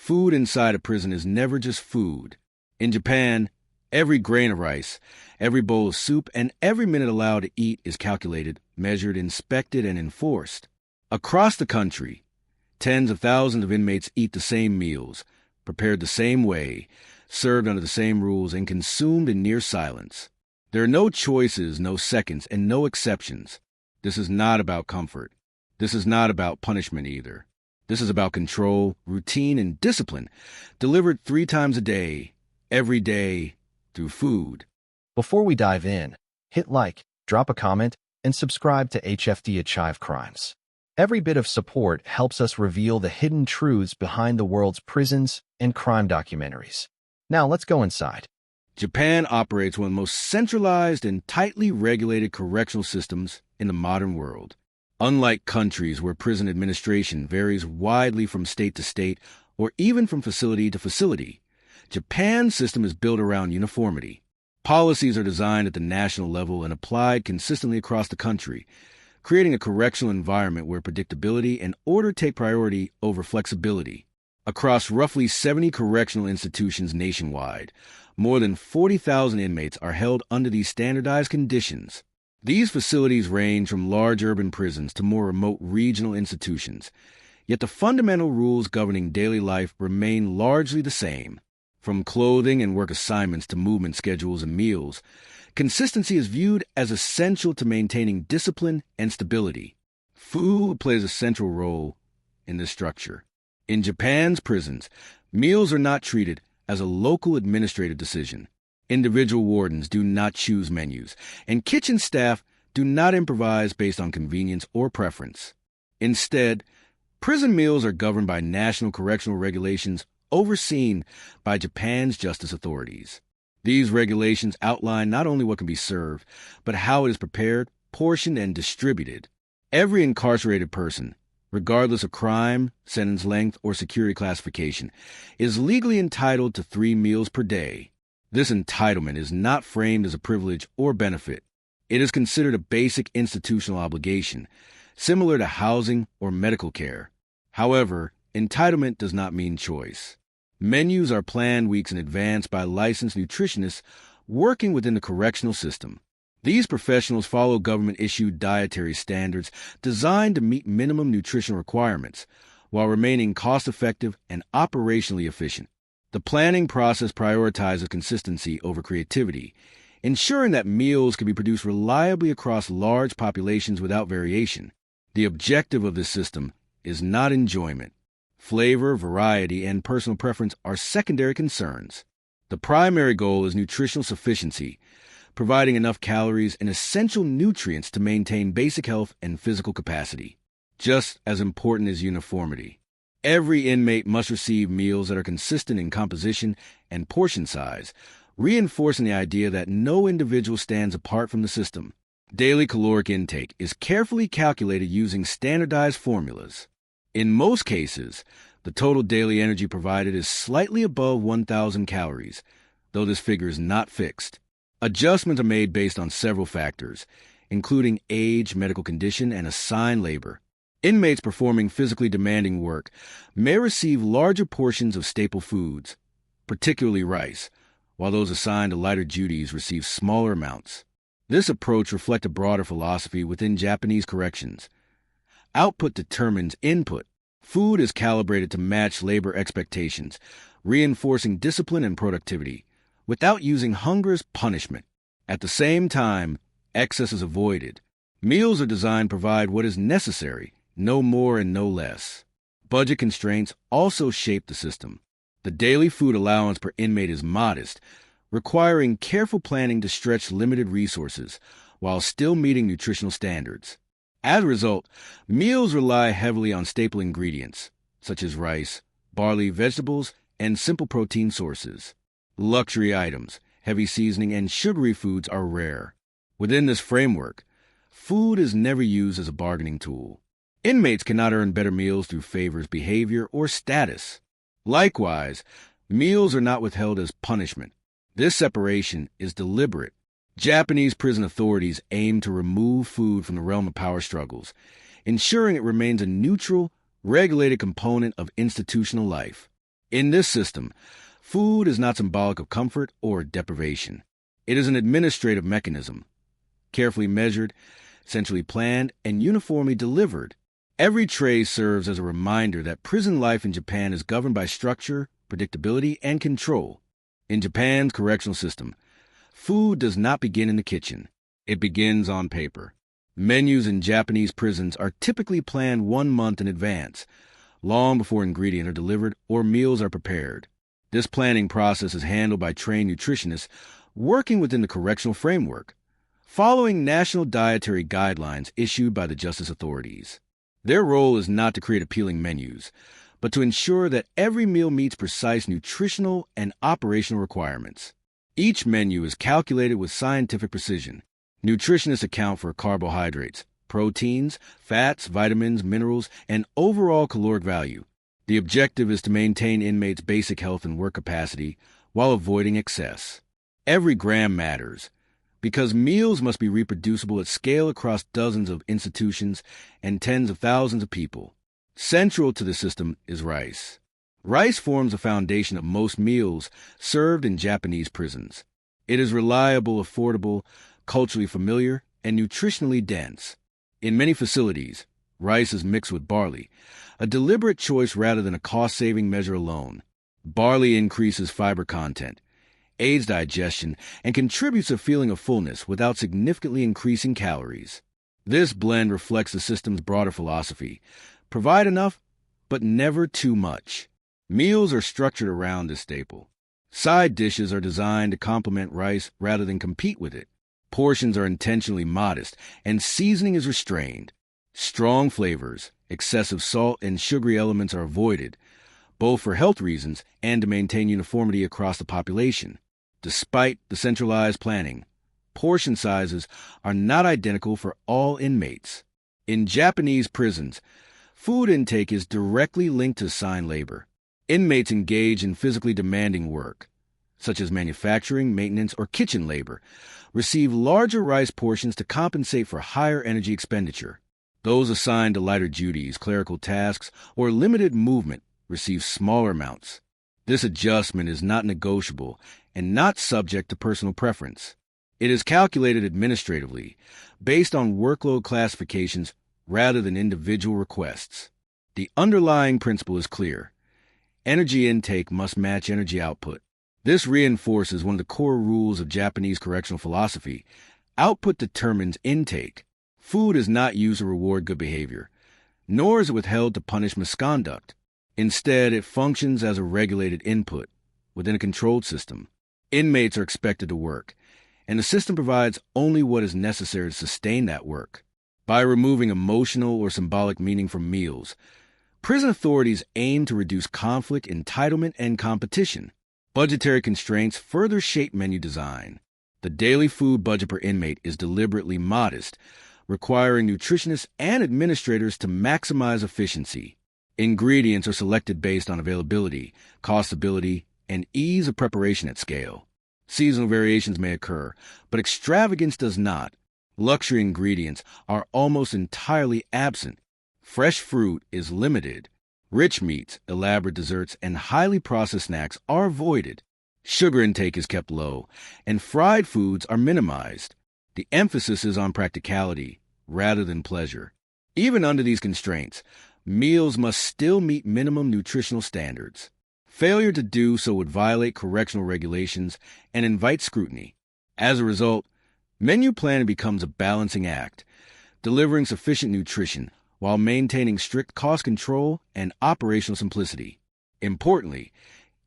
Food inside a prison is never just food. In Japan, every grain of rice, every bowl of soup, and every minute allowed to eat is calculated, measured, inspected, and enforced. Across the country, tens of thousands of inmates eat the same meals, prepared the same way, served under the same rules, and consumed in near silence. There are no choices, no seconds, and no exceptions. This is not about comfort. This is not about punishment either. This is about control, routine, and discipline, delivered 3 times a day, every day, through food. Before we dive in, hit like, drop a comment, and subscribe to HFD Achieve Crimes. Every bit of support helps us reveal the hidden truths behind the world's prisons and crime documentaries. Now let's go inside. Japan operates one of the most centralized and tightly regulated correctional systems in the modern world. Unlike countries where prison administration varies widely from state to state or even from facility to facility, Japan's system is built around uniformity. Policies are designed at the national level and applied consistently across the country, creating a correctional environment where predictability and order take priority over flexibility. Across roughly 70 correctional institutions nationwide, more than 40,000 inmates are held under these standardized conditions. These facilities range from large urban prisons to more remote regional institutions, yet the fundamental rules governing daily life remain largely the same. From clothing and work assignments to movement schedules and meals, consistency is viewed as essential to maintaining discipline and stability. Food plays a central role in this structure. In Japan's prisons, meals are not treated as a local administrative decision. Individual wardens do not choose menus, and kitchen staff do not improvise based on convenience or preference. Instead, prison meals are governed by national correctional regulations overseen by Japan's justice authorities. These regulations outline not only what can be served, but how it is prepared, portioned, and distributed. Every incarcerated person, regardless of crime, sentence length, or security classification, is legally entitled to 3 meals per day. This entitlement is not framed as a privilege or benefit. It is considered a basic institutional obligation, similar to housing or medical care. However, entitlement does not mean choice. Menus are planned weeks in advance by licensed nutritionists working within the correctional system. These professionals follow government-issued dietary standards designed to meet minimum nutrition requirements while remaining cost-effective and operationally efficient. The planning process prioritizes consistency over creativity, ensuring that meals can be produced reliably across large populations without variation. The objective of this system is not enjoyment. Flavor, variety, and personal preference are secondary concerns. The primary goal is nutritional sufficiency, providing enough calories and essential nutrients to maintain basic health and physical capacity. Just as important is uniformity. Every inmate must receive meals that are consistent in composition and portion size, reinforcing the idea that no individual stands apart from the system. Daily caloric intake is carefully calculated using standardized formulas. In most cases, the total daily energy provided is slightly above 1,000 calories, though this figure is not fixed. Adjustments are made based on several factors, including age, medical condition, and assigned labor. Inmates performing physically demanding work may receive larger portions of staple foods, particularly rice, while those assigned to lighter duties receive smaller amounts. This approach reflects a broader philosophy within Japanese corrections. Output determines input. Food is calibrated to match labor expectations, reinforcing discipline and productivity, without using hunger as punishment. At the same time, excess is avoided. Meals are designed to provide what is necessary, no more and no less. Budget constraints also shape the system. The daily food allowance per inmate is modest, requiring careful planning to stretch limited resources while still meeting nutritional standards. As a result, meals rely heavily on staple ingredients, such as rice, barley, vegetables, and simple protein sources. Luxury items, heavy seasoning, and sugary foods are rare. Within this framework, food is never used as a bargaining tool. Inmates cannot earn better meals through favors, behavior, or status. Likewise, meals are not withheld as punishment. This separation is deliberate. Japanese prison authorities aim to remove food from the realm of power struggles, ensuring it remains a neutral, regulated component of institutional life. In this system, food is not symbolic of comfort or deprivation. It is an administrative mechanism, carefully measured, centrally planned, and uniformly delivered. Every tray serves as a reminder that prison life in Japan is governed by structure, predictability, and control. In Japan's correctional system, food does not begin in the kitchen. It begins on paper. Menus in Japanese prisons are typically planned 1 month in advance, long before ingredients are delivered or meals are prepared. This planning process is handled by trained nutritionists working within the correctional framework, following national dietary guidelines issued by the justice authorities. Their role is not to create appealing menus, but to ensure that every meal meets precise nutritional and operational requirements. Each menu is calculated with scientific precision. Nutritionists account for carbohydrates, proteins, fats, vitamins, minerals, and overall caloric value. The objective is to maintain inmates' basic health and work capacity while avoiding excess. Every gram matters, because meals must be reproducible at scale across dozens of institutions and tens of thousands of people. Central to the system is rice. Rice forms the foundation of most meals served in Japanese prisons. It is reliable, affordable, culturally familiar, and nutritionally dense. In many facilities, rice is mixed with barley, a deliberate choice rather than a cost-saving measure alone. Barley increases fiber content, aids digestion, and contributes a feeling of fullness without significantly increasing calories. This blend reflects the system's broader philosophy: provide enough, but never too much. Meals are structured around this staple. Side dishes are designed to complement rice rather than compete with it. Portions are intentionally modest, and seasoning is restrained. Strong flavors, excessive salt, and sugary elements are avoided, both for health reasons and to maintain uniformity across the population. Despite the centralized planning, portion sizes are not identical for all inmates. In Japanese prisons, food intake is directly linked to assigned labor. Inmates engaged in physically demanding work, such as manufacturing, maintenance, or kitchen labor, receive larger rice portions to compensate for higher energy expenditure. Those assigned to lighter duties, clerical tasks, or limited movement receive smaller amounts. This adjustment is not negotiable and not subject to personal preference. It is calculated administratively, based on workload classifications rather than individual requests. The underlying principle is clear. Energy intake must match energy output. This reinforces one of the core rules of Japanese correctional philosophy: output determines intake. Food is not used to reward good behavior, nor is it withheld to punish misconduct. Instead, it functions as a regulated input within a controlled system. Inmates are expected to work, and the system provides only what is necessary to sustain that work. By removing emotional or symbolic meaning from meals, prison authorities aim to reduce conflict, entitlement, and competition. Budgetary constraints further shape menu design. The daily food budget per inmate is deliberately modest, requiring nutritionists and administrators to maximize efficiency. Ingredients are selected based on availability, costability, and ease of preparation at scale. Seasonal variations may occur, but extravagance does not. Luxury ingredients are almost entirely absent. Fresh fruit is limited. Rich meats, elaborate desserts, and highly processed snacks are avoided. Sugar intake is kept low, and fried foods are minimized. The emphasis is on practicality rather than pleasure. Even under these constraints, meals must still meet minimum nutritional standards. Failure to do so would violate correctional regulations and invite scrutiny. As a result, menu planning becomes a balancing act, delivering sufficient nutrition while maintaining strict cost control and operational simplicity. Importantly,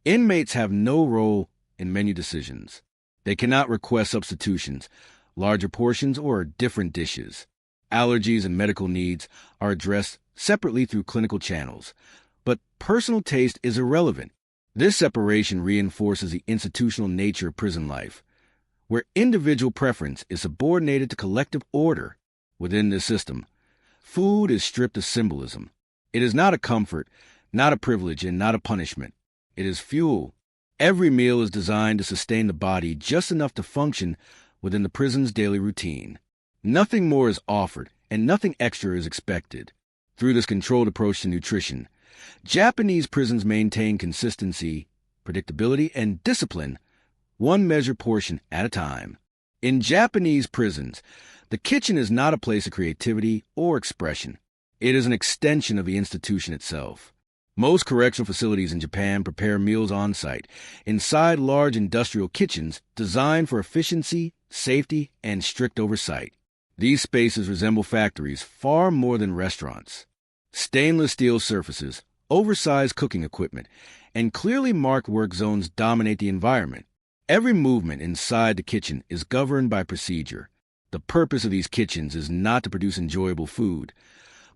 inmates have no role in menu decisions. They cannot request substitutions, larger portions, or different dishes. Allergies and medical needs are addressed separately through clinical channels, but personal taste is irrelevant. This separation reinforces the institutional nature of prison life, where individual preference is subordinated to collective order. Within this system, food is stripped of symbolism. It is not a comfort, not a privilege, and not a punishment. It is fuel. Every meal is designed to sustain the body just enough to function within the prison's daily routine. Nothing more is offered, and nothing extra is expected. Through this controlled approach to nutrition, Japanese prisons maintain consistency, predictability, and discipline, one measured portion at a time. In Japanese prisons, the kitchen is not a place of creativity or expression. It is an extension of the institution itself. Most correctional facilities in Japan prepare meals on-site, inside large industrial kitchens designed for efficiency, safety, and strict oversight. These spaces resemble factories far more than restaurants. Stainless steel surfaces, oversized cooking equipment, and clearly marked work zones dominate the environment. Every movement inside the kitchen is governed by procedure. The purpose of these kitchens is not to produce enjoyable food,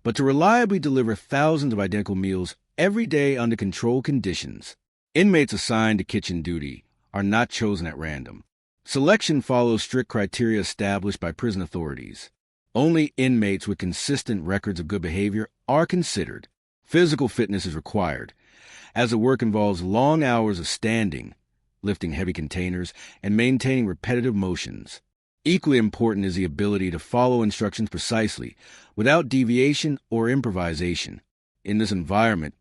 but to reliably deliver thousands of identical meals every day under controlled conditions. Inmates assigned to kitchen duty are not chosen at random. Selection follows strict criteria established by prison authorities. Only inmates with consistent records of good behavior are considered. Physical fitness is required, as the work involves long hours of standing, lifting heavy containers, and maintaining repetitive motions. Equally important is the ability to follow instructions precisely, without deviation or improvisation. In this environment,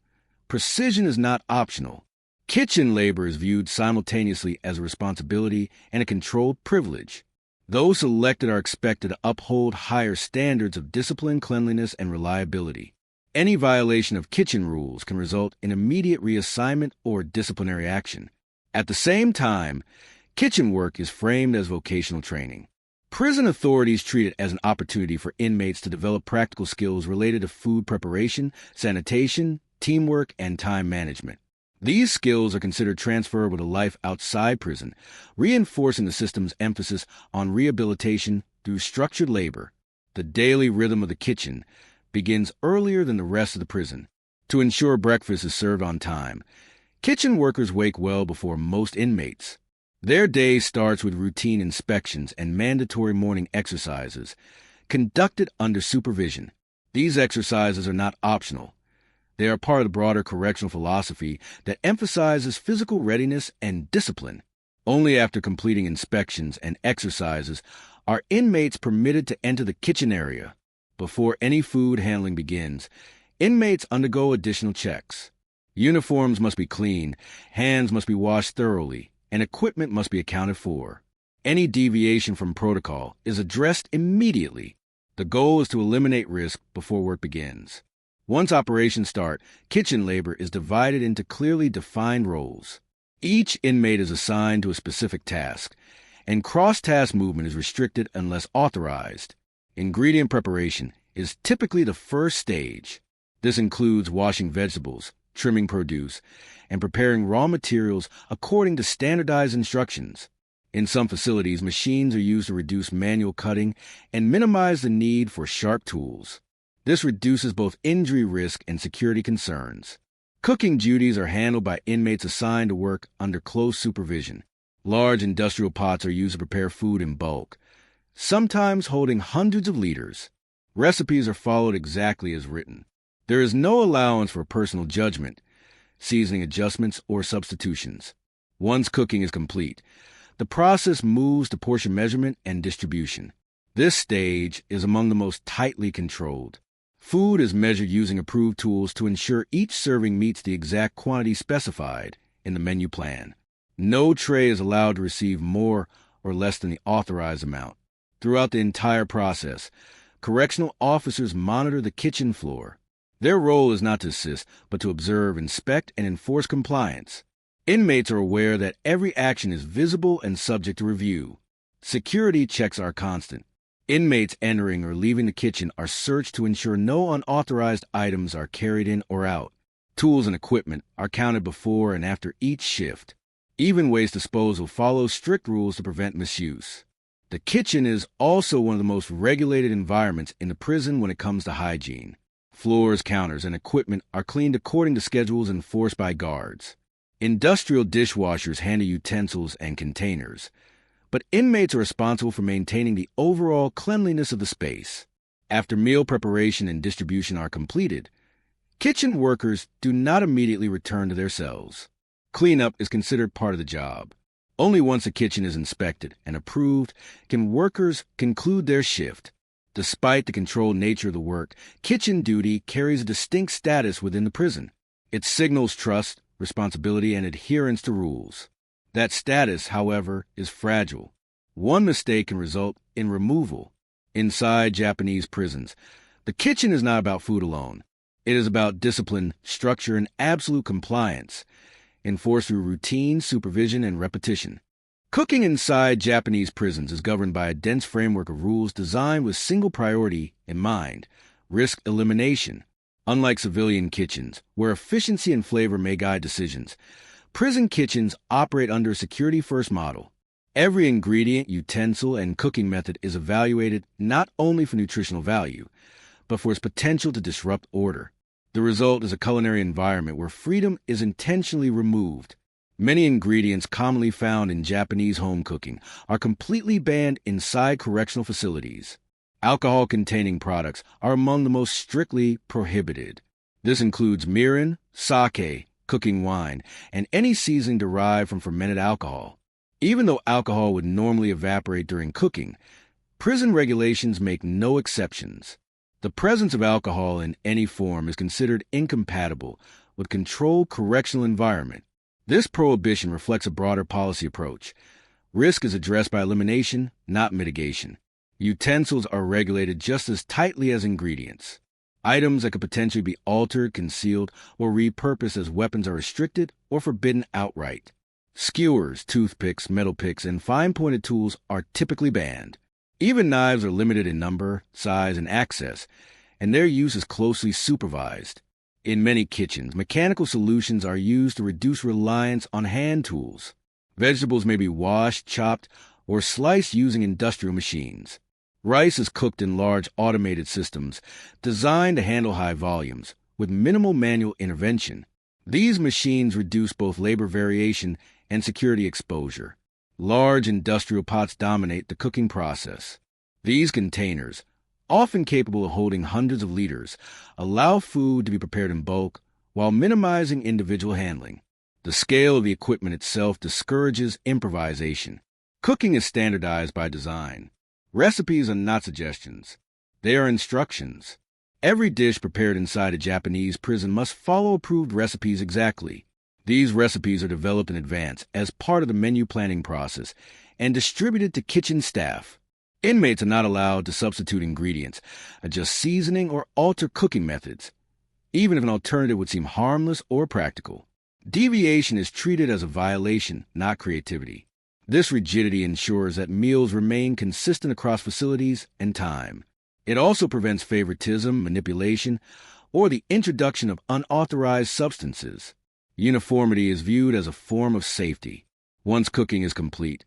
precision is not optional. Kitchen labor is viewed simultaneously as a responsibility and a controlled privilege. Those selected are expected to uphold higher standards of discipline, cleanliness, and reliability. Any violation of kitchen rules can result in immediate reassignment or disciplinary action. At the same time, kitchen work is framed as vocational training. Prison authorities treat it as an opportunity for inmates to develop practical skills related to food preparation, sanitation, teamwork, and time management. These skills are considered transferable to life outside prison, reinforcing the system's emphasis on rehabilitation through structured labor. The daily rhythm of the kitchen begins earlier than the rest of the prison. To ensure breakfast is served on time, kitchen workers wake well before most inmates. Their day starts with routine inspections and mandatory morning exercises, conducted under supervision. These exercises are not optional. They are part of the broader correctional philosophy that emphasizes physical readiness and discipline. Only after completing inspections and exercises are inmates permitted to enter the kitchen area. Before any food handling begins, inmates undergo additional checks. Uniforms must be cleaned, hands must be washed thoroughly, and equipment must be accounted for. Any deviation from protocol is addressed immediately. The goal is to eliminate risk before work begins. Once operations start, kitchen labor is divided into clearly defined roles. Each inmate is assigned to a specific task, and cross-task movement is restricted unless authorized. Ingredient preparation is typically the first stage. This includes washing vegetables, trimming produce, and preparing raw materials according to standardized instructions. In some facilities, machines are used to reduce manual cutting and minimize the need for sharp tools. This reduces both injury risk and security concerns. Cooking duties are handled by inmates assigned to work under close supervision. Large industrial pots are used to prepare food in bulk, sometimes holding hundreds of liters. Recipes are followed exactly as written. There is no allowance for personal judgment, seasoning adjustments, or substitutions. Once cooking is complete, the process moves to portion measurement and distribution. This stage is among the most tightly controlled. Food is measured using approved tools to ensure each serving meets the exact quantity specified in the menu plan. No tray is allowed to receive more or less than the authorized amount. Throughout the entire process, correctional officers monitor the kitchen floor. Their role is not to assist, but to observe, inspect, and enforce compliance. Inmates are aware that every action is visible and subject to review. Security checks are constant. Inmates entering or leaving the kitchen are searched to ensure no unauthorized items are carried in or out. Tools and equipment are counted before and after each shift. Even waste disposal follows strict rules to prevent misuse. The kitchen is also one of the most regulated environments in the prison when it comes to hygiene. Floors, counters, and equipment are cleaned according to schedules enforced by guards. Industrial dishwashers handle utensils and containers, but inmates are responsible for maintaining the overall cleanliness of the space. After meal preparation and distribution are completed, kitchen workers do not immediately return to their cells. Cleanup is considered part of the job. Only once a kitchen is inspected and approved can workers conclude their shift. Despite the controlled nature of the work, kitchen duty carries a distinct status within the prison. It signals trust, responsibility, and adherence to rules. That status, however, is fragile. One mistake can result in removal. Inside Japanese prisons, the kitchen is not about food alone. It is about discipline, structure, and absolute compliance, enforced through routine, supervision, and repetition. Cooking inside Japanese prisons is governed by a dense framework of rules designed with single priority in mind: risk elimination. Unlike civilian kitchens, where efficiency and flavor may guide decisions, prison kitchens operate under a security-first model. Every ingredient, utensil, and cooking method is evaluated not only for nutritional value, but for its potential to disrupt order. The result is a culinary environment where freedom is intentionally removed. Many ingredients commonly found in Japanese home cooking are completely banned inside correctional facilities. Alcohol-containing products are among the most strictly prohibited. This includes mirin, sake, cooking wine, and any seasoning derived from fermented alcohol. Even though alcohol would normally evaporate during cooking, prison regulations make no exceptions. The presence of alcohol in any form is considered incompatible with a controlled correctional environment. This prohibition reflects a broader policy approach. Risk is addressed by elimination, not mitigation. Utensils are regulated just as tightly as ingredients. Items that could potentially be altered, concealed, or repurposed as weapons are restricted or forbidden outright. Skewers, toothpicks, metal picks, and fine-pointed tools are typically banned. Even knives are limited in number, size, and access, and their use is closely supervised. In many kitchens, mechanical solutions are used to reduce reliance on hand tools. Vegetables may be washed, chopped, or sliced using industrial machines. Rice is cooked in large automated systems designed to handle high volumes, with minimal manual intervention. These machines reduce both labor variation and security exposure. Large industrial pots dominate the cooking process. These containers, often capable of holding hundreds of liters, allow food to be prepared in bulk while minimizing individual handling. The scale of the equipment itself discourages improvisation. Cooking is standardized by design. Recipes are not suggestions. They are instructions. Every dish prepared inside a Japanese prison must follow approved recipes exactly. These recipes are developed in advance as part of the menu planning process and distributed to kitchen staff. Inmates are not allowed to substitute ingredients, adjust seasoning, or alter cooking methods, even if an alternative would seem harmless or practical. Deviation is treated as a violation, not creativity. This rigidity ensures that meals remain consistent across facilities and time. It also prevents favoritism, manipulation, or the introduction of unauthorized substances. Uniformity is viewed as a form of safety. Once cooking is complete,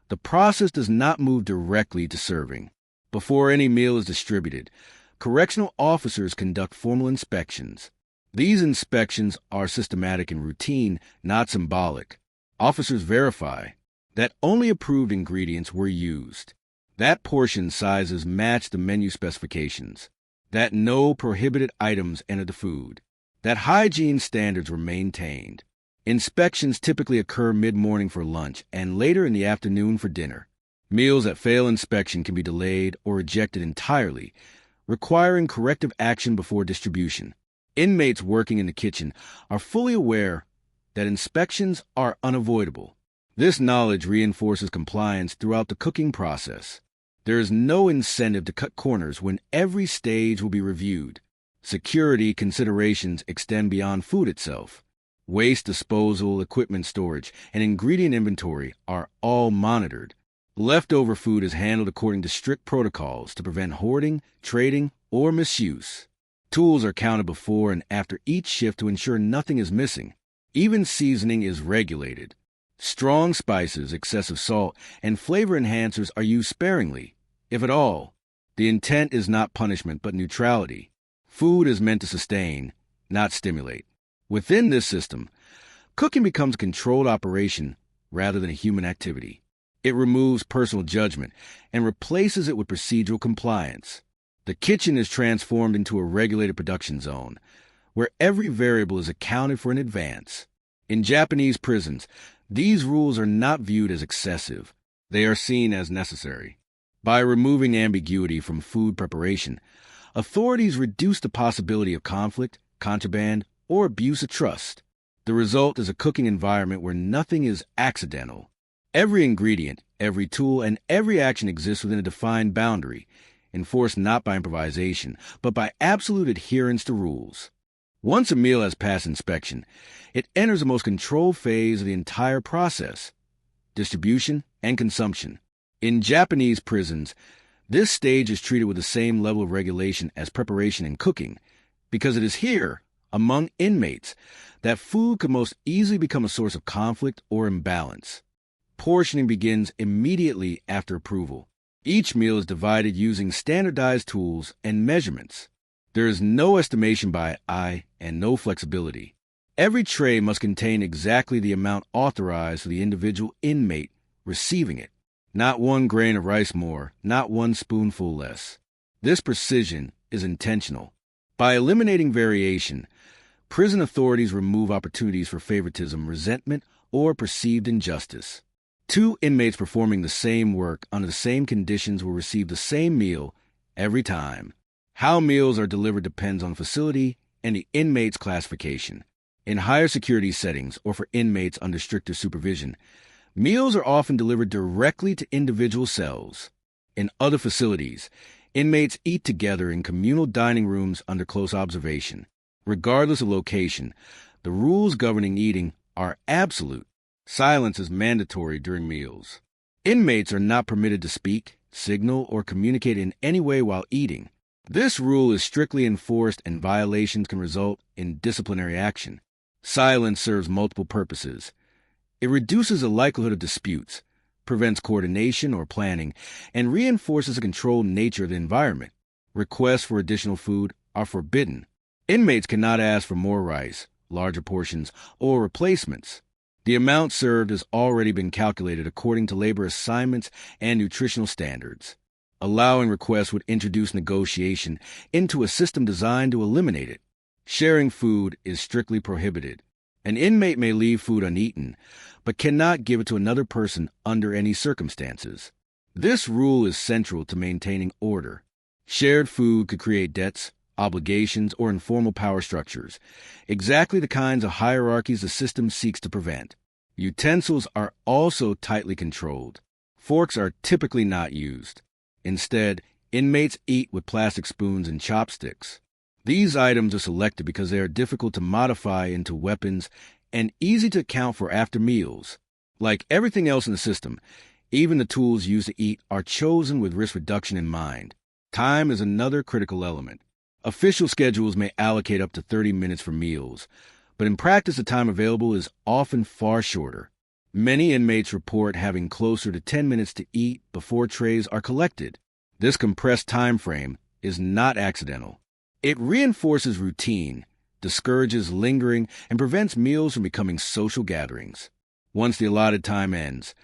the process does not move directly to serving. Before any meal is distributed, correctional officers conduct formal inspections. These inspections are systematic and routine, not symbolic. Officers verify that only approved ingredients were used, that portion sizes match the menu specifications, that no prohibited items enter the food, that hygiene standards were maintained. Inspections typically occur mid-morning for lunch and later in the afternoon for dinner. Meals that fail inspection can be delayed or rejected entirely, requiring corrective action before distribution. Inmates working in the kitchen are fully aware that inspections are unavoidable. This knowledge reinforces compliance throughout the cooking process. There is no incentive to cut corners when every stage will be reviewed. Security considerations extend beyond food itself. Waste disposal, equipment storage, and ingredient inventory are all monitored. Leftover food is handled according to strict protocols to prevent hoarding, trading, or misuse. Tools are counted before and after each shift to ensure nothing is missing. Even seasoning is regulated. Strong spices, excessive salt, and flavor enhancers are used sparingly, if at all. The intent is not punishment, but neutrality. Food is meant to sustain, not stimulate. Within this system, cooking becomes a controlled operation rather than a human activity. It removes personal judgment and replaces it with procedural compliance. The kitchen is transformed into a regulated production zone, where every variable is accounted for in advance. In Japanese prisons, these rules are not viewed as excessive. They are seen as necessary. By removing ambiguity from food preparation, authorities reduce the possibility of conflict, contraband, or abuse of trust. The result is a cooking environment where nothing is accidental. Every ingredient, every tool, and every action exists within a defined boundary, enforced not by improvisation, but by absolute adherence to rules. Once a meal has passed inspection, it enters the most controlled phase of the entire process: distribution and consumption. In Japanese prisons, this stage is treated with the same level of regulation as preparation and cooking, because it is here, among inmates, that food could most easily become a source of conflict or imbalance. Portioning begins immediately after approval. Each meal is divided using standardized tools and measurements. There is no estimation by eye and no flexibility. Every tray must contain exactly the amount authorized for the individual inmate receiving it. Not one grain of rice more, not one spoonful less. This precision is intentional. By eliminating variation, prison authorities remove opportunities for favoritism, resentment, or perceived injustice. Two inmates performing the same work under the same conditions will receive the same meal every time. How meals are delivered depends on the facility and the inmate's classification. In higher security settings or for inmates under stricter supervision, meals are often delivered directly to individual cells. In other facilities, inmates eat together in communal dining rooms under close observation. Regardless of location, the rules governing eating are absolute. Silence is mandatory during meals. Inmates are not permitted to speak, signal, or communicate in any way while eating. This rule is strictly enforced, and violations can result in disciplinary action. Silence serves multiple purposes. It reduces the likelihood of disputes, prevents coordination or planning, and reinforces the controlled nature of the environment. Requests for additional food are forbidden. Inmates cannot ask for more rice, larger portions, or replacements. The amount served has already been calculated according to labor assignments and nutritional standards. Allowing requests would introduce negotiation into a system designed to eliminate it. Sharing food is strictly prohibited. An inmate may leave food uneaten, but cannot give it to another person under any circumstances. This rule is central to maintaining order. Shared food could create debts, obligations, or informal power structures, exactly the kinds of hierarchies the system seeks to prevent. Utensils are also tightly controlled. Forks are typically not used. Instead, inmates eat with plastic spoons and chopsticks. These items are selected because they are difficult to modify into weapons and easy to account for after meals. Like everything else in the system, even the tools used to eat are chosen with risk reduction in mind. Time is another critical element. Official schedules may allocate up to 30 minutes for meals, but in practice the time available is often far shorter. Many inmates report having closer to 10 minutes to eat before trays are collected. This compressed time frame is not accidental. It reinforces routine, discourages lingering, and prevents meals from becoming social gatherings. Once the allotted time ends,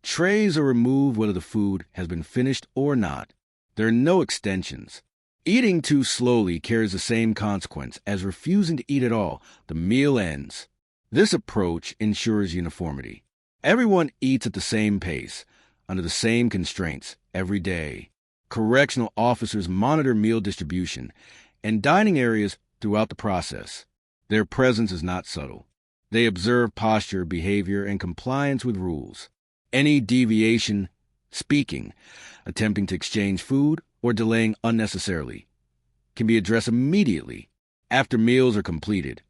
trays are removed whether the food has been finished or not. There are no extensions. Eating too slowly carries the same consequence as refusing to eat at all. The meal ends. This approach ensures uniformity. Everyone eats at the same pace, under the same constraints, every day. Correctional officers monitor meal distribution and dining areas throughout the process. Their presence is not subtle. They observe posture, behavior, and compliance with rules. Any deviation, speaking, attempting to exchange food, or delaying unnecessarily, can be addressed immediately after meals are completed.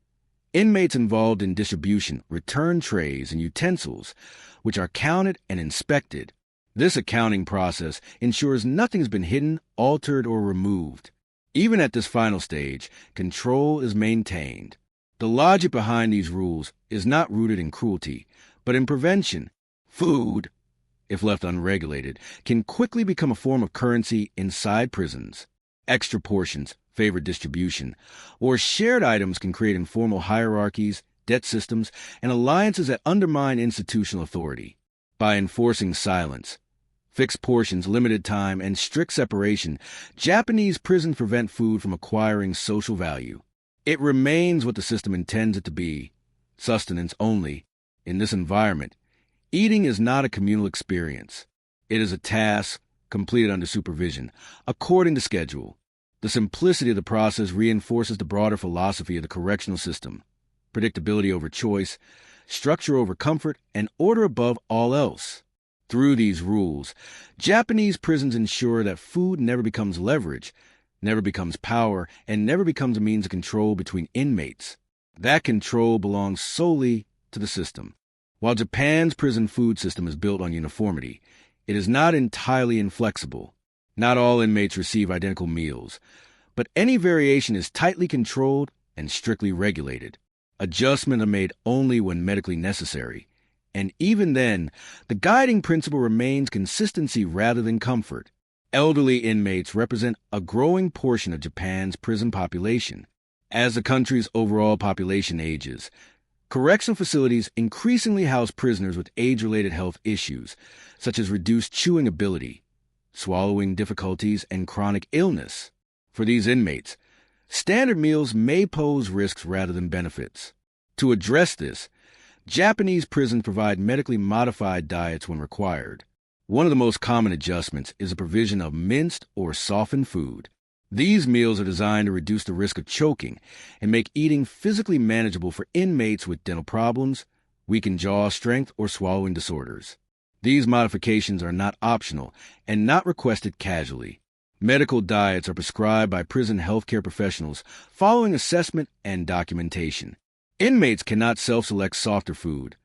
Inmates involved in distribution return trays and utensils, which are counted and inspected. This accounting process ensures nothing has been hidden, altered, or removed. Even at this final stage, control is maintained. The logic behind these rules is not rooted in cruelty, but in prevention. Food, if left unregulated, can quickly become a form of currency inside prisons. Extra portions, favored distribution, or shared items can create informal hierarchies, debt systems, and alliances that undermine institutional authority. By enforcing silence, fixed portions, limited time, and strict separation, Japanese prisons prevent food from acquiring social value. It remains what the system intends it to be, sustenance only. In this environment, eating is not a communal experience. It is a task completed under supervision, according to schedule. The simplicity of the process reinforces the broader philosophy of the correctional system: predictability over choice, structure over comfort, and order above all else. Through these rules, Japanese prisons ensure that food never becomes leverage, never becomes power, and never becomes a means of control between inmates. That control belongs solely to the system. While Japan's prison food system is built on uniformity, it is not entirely inflexible. Not all inmates receive identical meals, but any variation is tightly controlled and strictly regulated. Adjustments are made only when medically necessary, and even then, the guiding principle remains consistency rather than comfort. Elderly inmates represent a growing portion of Japan's prison population. As the country's overall population ages, correctional facilities increasingly house prisoners with age-related health issues, such as reduced chewing ability, swallowing difficulties, and chronic illness. For these inmates, standard meals may pose risks rather than benefits. To address this, Japanese prisons provide medically modified diets when required. One of the most common adjustments is the provision of minced or softened food. These meals are designed to reduce the risk of choking and make eating physically manageable for inmates with dental problems, weakened jaw strength, or swallowing disorders. These modifications are not optional and not requested casually. Medical diets are prescribed by prison healthcare professionals following assessment and documentation. Inmates cannot self-select softer food,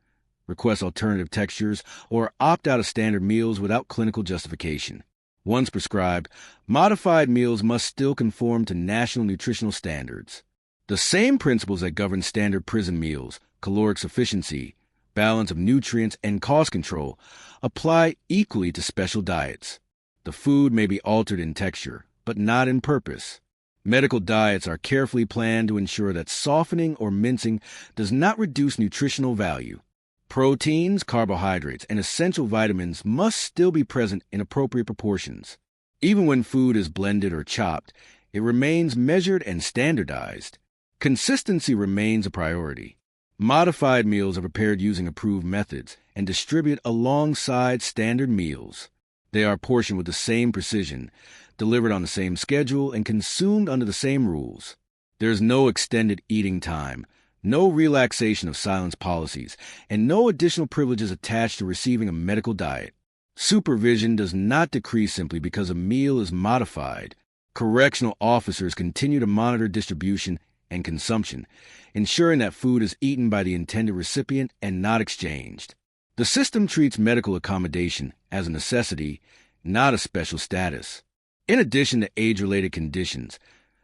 request alternative textures, or opt out of standard meals without clinical justification. Once prescribed, modified meals must still conform to national nutritional standards. The same principles that govern standard prison meals, caloric sufficiency, balance of nutrients, and cost control, apply equally to special diets. The food may be altered in texture, but not in purpose. Medical diets are carefully planned to ensure that softening or mincing does not reduce nutritional value. Proteins, carbohydrates, and essential vitamins must still be present in appropriate proportions. Even when food is blended or chopped, it remains measured and standardized. Consistency remains a priority. Modified meals are prepared using approved methods and distributed alongside standard meals. They are portioned with the same precision, delivered on the same schedule, and consumed under the same rules. There is no extended eating time, no relaxation of silence policies, and no additional privileges attached to receiving a medical diet. Supervision does not decrease simply because a meal is modified. Correctional officers continue to monitor distribution and consumption, ensuring that food is eaten by the intended recipient and not exchanged. The system treats medical accommodation as a necessity, not a special status. In addition to age-related conditions,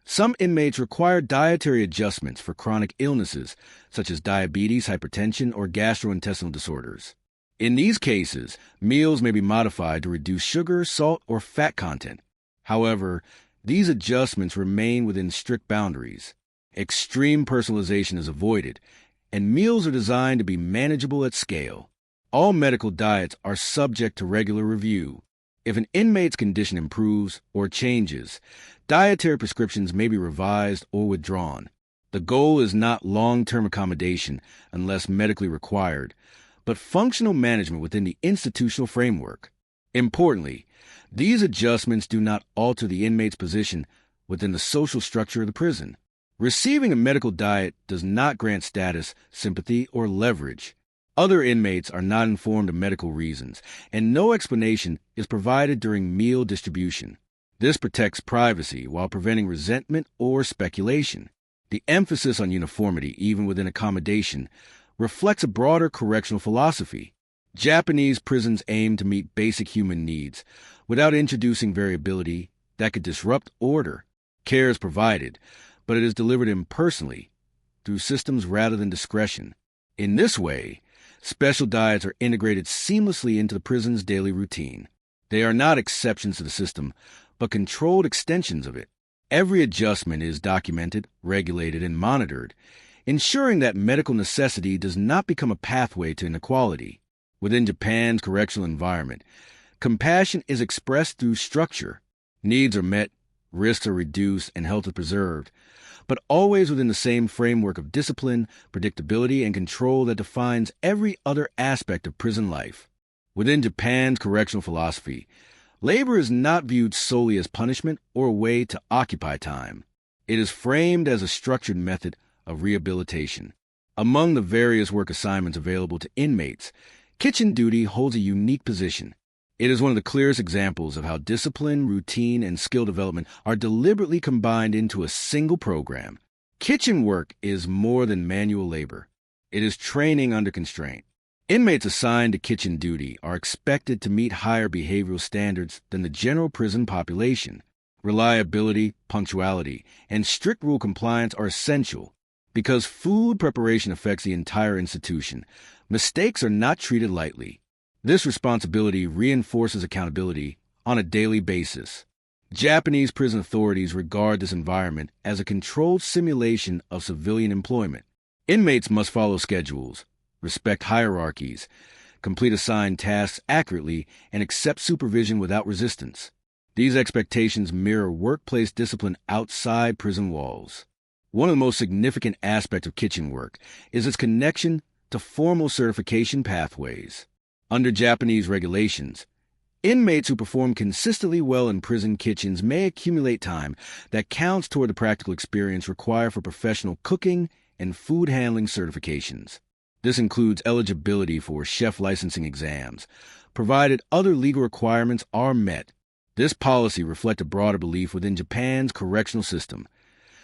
some inmates require dietary adjustments for chronic illnesses such as diabetes, hypertension, or gastrointestinal disorders. In these cases, meals may be modified to reduce sugar, salt, or fat content. However, these adjustments remain within strict boundaries. Extreme personalization is avoided, and meals are designed to be manageable at scale. All medical diets are subject to regular review. If an inmate's condition improves or changes, dietary prescriptions may be revised or withdrawn. The goal is not long-term accommodation unless medically required, but functional management within the institutional framework. Importantly, these adjustments do not alter the inmate's position within the social structure of the prison. Receiving a medical diet does not grant status, sympathy, or leverage. Other inmates are not informed of medical reasons, and no explanation is provided during meal distribution. This protects privacy while preventing resentment or speculation. The emphasis on uniformity, even within accommodation, reflects a broader correctional philosophy. Japanese prisons aim to meet basic human needs without introducing variability that could disrupt order. Care is provided, but it is delivered impersonally, through systems rather than discretion. In this way, special diets are integrated seamlessly into the prison's daily routine. They are not exceptions to the system, but controlled extensions of it. Every adjustment is documented, regulated, and monitored, ensuring that medical necessity does not become a pathway to inequality. Within Japan's correctional environment, compassion is expressed through structure. Needs are met, risks are reduced, and health is preserved, but always within the same framework of discipline, predictability, and control that defines every other aspect of prison life. Within Japan's correctional philosophy, Labor is not viewed solely as punishment or a way to occupy time. It is framed as a structured method of rehabilitation. Among the various work assignments available to inmates, kitchen duty holds a unique position. It is one of the clearest examples of how discipline, routine, and skill development are deliberately combined into a single program. Kitchen work is more than manual labor. It is training under constraint. Inmates assigned to kitchen duty are expected to meet higher behavioral standards than the general prison population. Reliability, punctuality, and strict rule compliance are essential. Because food preparation affects the entire institution, mistakes are not treated lightly. This responsibility reinforces accountability on a daily basis. Japanese prison authorities regard this environment as a controlled simulation of civilian employment. Inmates must follow schedules, respect hierarchies, complete assigned tasks accurately, and accept supervision without resistance. These expectations mirror workplace discipline outside prison walls. One of the most significant aspects of kitchen work is its connection to formal certification pathways. Under Japanese regulations, inmates who perform consistently well in prison kitchens may accumulate time that counts toward the practical experience required for professional cooking and food handling certifications. This includes eligibility for chef licensing exams, provided other legal requirements are met. This policy reflects a broader belief within Japan's correctional system.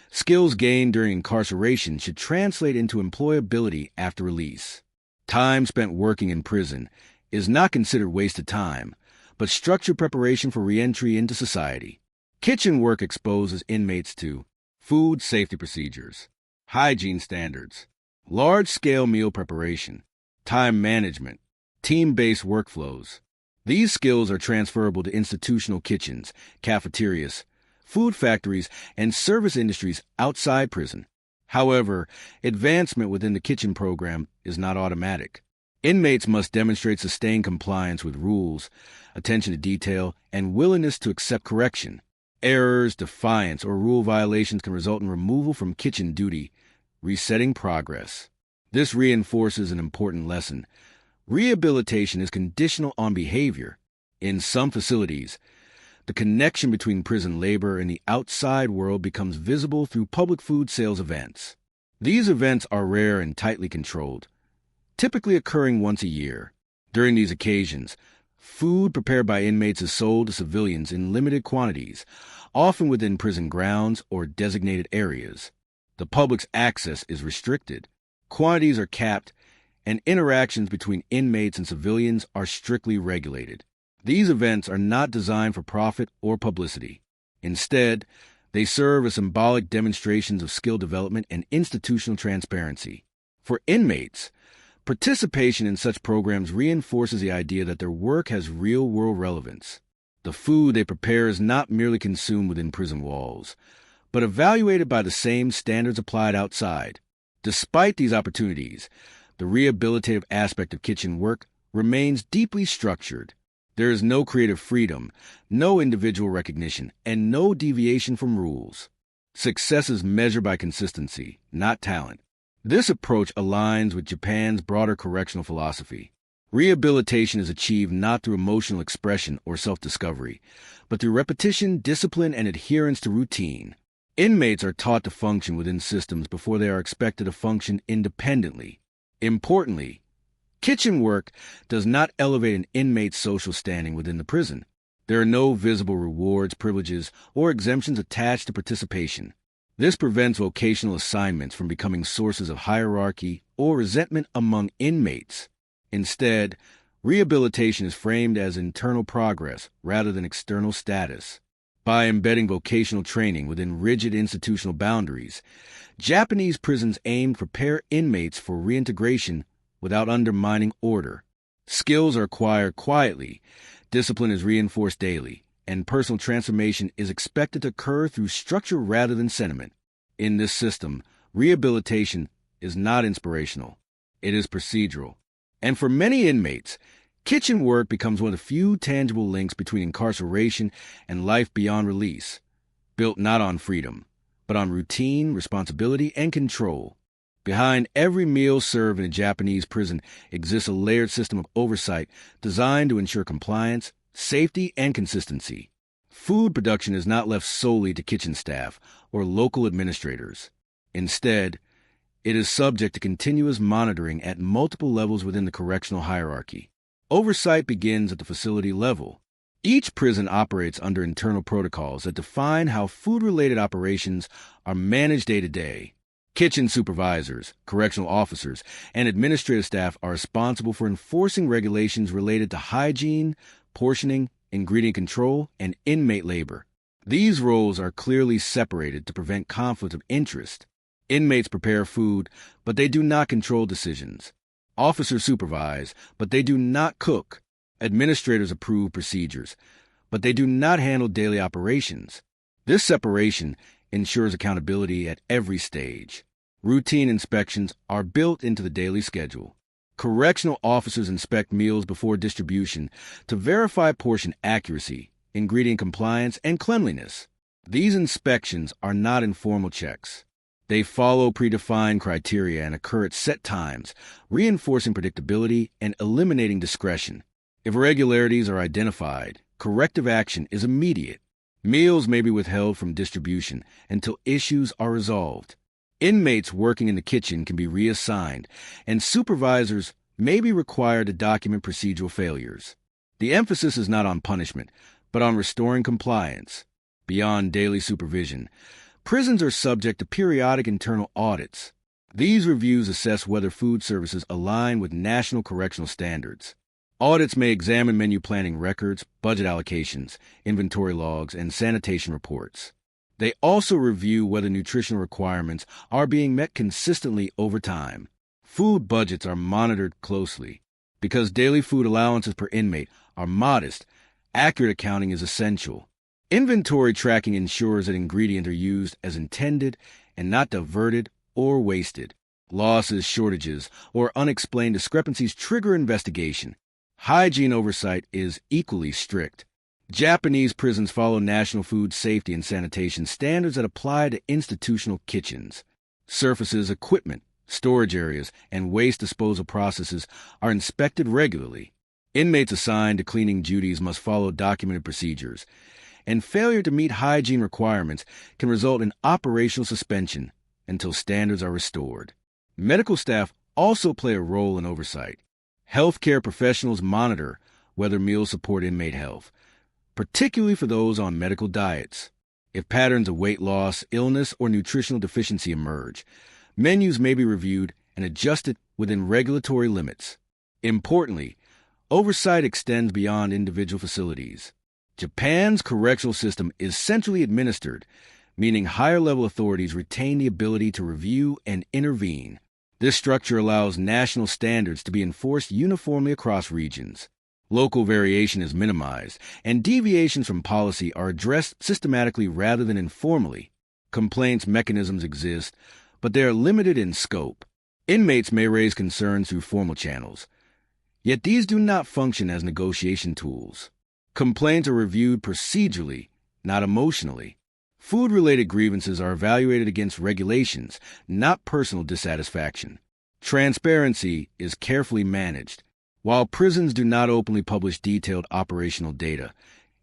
Skills gained during incarceration should translate into employability after release. Time spent working in prison is not considered wasted time, but structured preparation for reentry into society. Kitchen work exposes inmates to food safety procedures, hygiene standards, large-scale meal preparation, time management, team-based workflows. These skills are transferable to institutional kitchens, cafeterias, food factories, and service industries outside prison. However, advancement within the kitchen program is not automatic. Inmates must demonstrate sustained compliance with rules, attention to detail, and willingness to accept correction. Errors, defiance, or rule violations can result in removal from kitchen duty, resetting progress. This reinforces an important lesson. Rehabilitation is conditional on behavior. In some facilities, the connection between prison labor and the outside world becomes visible through public food sales events. These events are rare and tightly controlled, typically occurring once a year. During these occasions, food prepared by inmates is sold to civilians in limited quantities, often within prison grounds or designated areas. The public's access is restricted, quantities are capped, and interactions between inmates and civilians are strictly regulated. These events are not designed for profit or publicity. Instead, they serve as symbolic demonstrations of skill development and institutional transparency. For inmates, participation in such programs reinforces the idea that their work has real-world relevance. The food they prepare is not merely consumed within prison walls, but evaluated by the same standards applied outside. Despite these opportunities, the rehabilitative aspect of kitchen work remains deeply structured. There is no creative freedom, no individual recognition, and no deviation from rules. Success is measured by consistency, not talent. This approach aligns with Japan's broader correctional philosophy. Rehabilitation is achieved not through emotional expression or self-discovery, but through repetition, discipline, and adherence to routine. Inmates are taught to function within systems before they are expected to function independently. Importantly, kitchen work does not elevate an inmate's social standing within the prison. There are no visible rewards, privileges, or exemptions attached to participation. This prevents vocational assignments from becoming sources of hierarchy or resentment among inmates. Instead, rehabilitation is framed as internal progress rather than external status. By embedding vocational training within rigid institutional boundaries, Japanese prisons aim to prepare inmates for reintegration without undermining order. Skills are acquired quietly, discipline is reinforced daily, and personal transformation is expected to occur through structure rather than sentiment. In this system, rehabilitation is not inspirational, it is procedural. And for many inmates, kitchen work becomes one of the few tangible links between incarceration and life beyond release, built not on freedom, but on routine, responsibility, and control. Behind every meal served in a Japanese prison exists a layered system of oversight designed to ensure compliance, safety, and consistency. Food production is not left solely to kitchen staff or local administrators. Instead, it is subject to continuous monitoring at multiple levels within the correctional hierarchy. Oversight begins at the facility level. Each prison operates under internal protocols that define how food-related operations are managed day to day. Kitchen supervisors, correctional officers, and administrative staff are responsible for enforcing regulations related to hygiene, portioning, ingredient control, and inmate labor. These roles are clearly separated to prevent conflict of interest. Inmates prepare food, but they do not control decisions. Officers supervise, but they do not cook. Administrators approve procedures, but they do not handle daily operations. This separation ensures accountability at every stage. Routine inspections are built into the daily schedule. Correctional officers inspect meals before distribution to verify portion accuracy, ingredient compliance, and cleanliness. These inspections are not informal checks. They follow predefined criteria and occur at set times, reinforcing predictability and eliminating discretion. If irregularities are identified, corrective action is immediate. Meals may be withheld from distribution until issues are resolved. Inmates working in the kitchen can be reassigned, and supervisors may be required to document procedural failures. The emphasis is not on punishment, but on restoring compliance. Beyond daily supervision, prisons are subject to periodic internal audits. These reviews assess whether food services align with national correctional standards. Audits may examine menu planning records, budget allocations, inventory logs, and sanitation reports. They also review whether nutritional requirements are being met consistently over time. Food budgets are monitored closely. Because daily food allowances per inmate are modest, accurate accounting is essential. Inventory tracking ensures that ingredients are used as intended and not diverted or wasted. Losses, shortages, or unexplained discrepancies trigger investigation. Hygiene oversight is equally strict. Japanese prisons follow national food safety and sanitation standards that apply to institutional kitchens. Surfaces, equipment, storage areas, and waste disposal processes are inspected regularly. Inmates assigned to cleaning duties must follow documented procedures, and failure to meet hygiene requirements can result in operational suspension until standards are restored. Medical staff also play a role in oversight. Healthcare professionals monitor whether meals support inmate health, particularly for those on medical diets. If patterns of weight loss, illness, or nutritional deficiency emerge, menus may be reviewed and adjusted within regulatory limits. Importantly, oversight extends beyond individual facilities. Japan's correctional system is centrally administered, meaning higher-level authorities retain the ability to review and intervene. This structure allows national standards to be enforced uniformly across regions. Local variation is minimized, and deviations from policy are addressed systematically rather than informally. Complaints mechanisms exist, but they are limited in scope. Inmates may raise concerns through formal channels, yet these do not function as negotiation tools. Complaints are reviewed procedurally, not emotionally. Food-related grievances are evaluated against regulations, not personal dissatisfaction. Transparency is carefully managed. While prisons do not openly publish detailed operational data,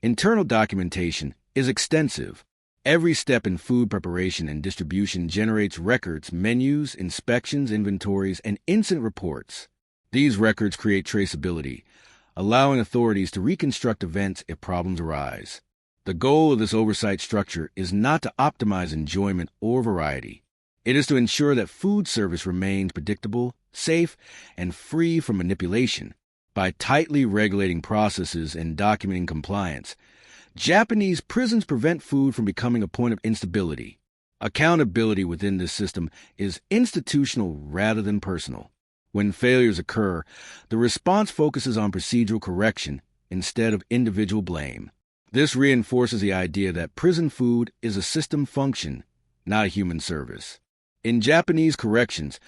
internal documentation is extensive. Every step in food preparation and distribution generates records, menus, inspections, inventories, and incident reports. These records create traceability, allowing authorities to reconstruct events if problems arise. The goal of this oversight structure is not to optimize enjoyment or variety. It is to ensure that food service remains predictable, safe, and free from manipulation. By tightly regulating processes and documenting compliance, Japanese prisons prevent food from becoming a point of instability. Accountability within this system is institutional rather than personal. When failures occur, the response focuses on procedural correction instead of individual blame. This reinforces the idea that prison food is a system function, not a human service. In Japanese corrections,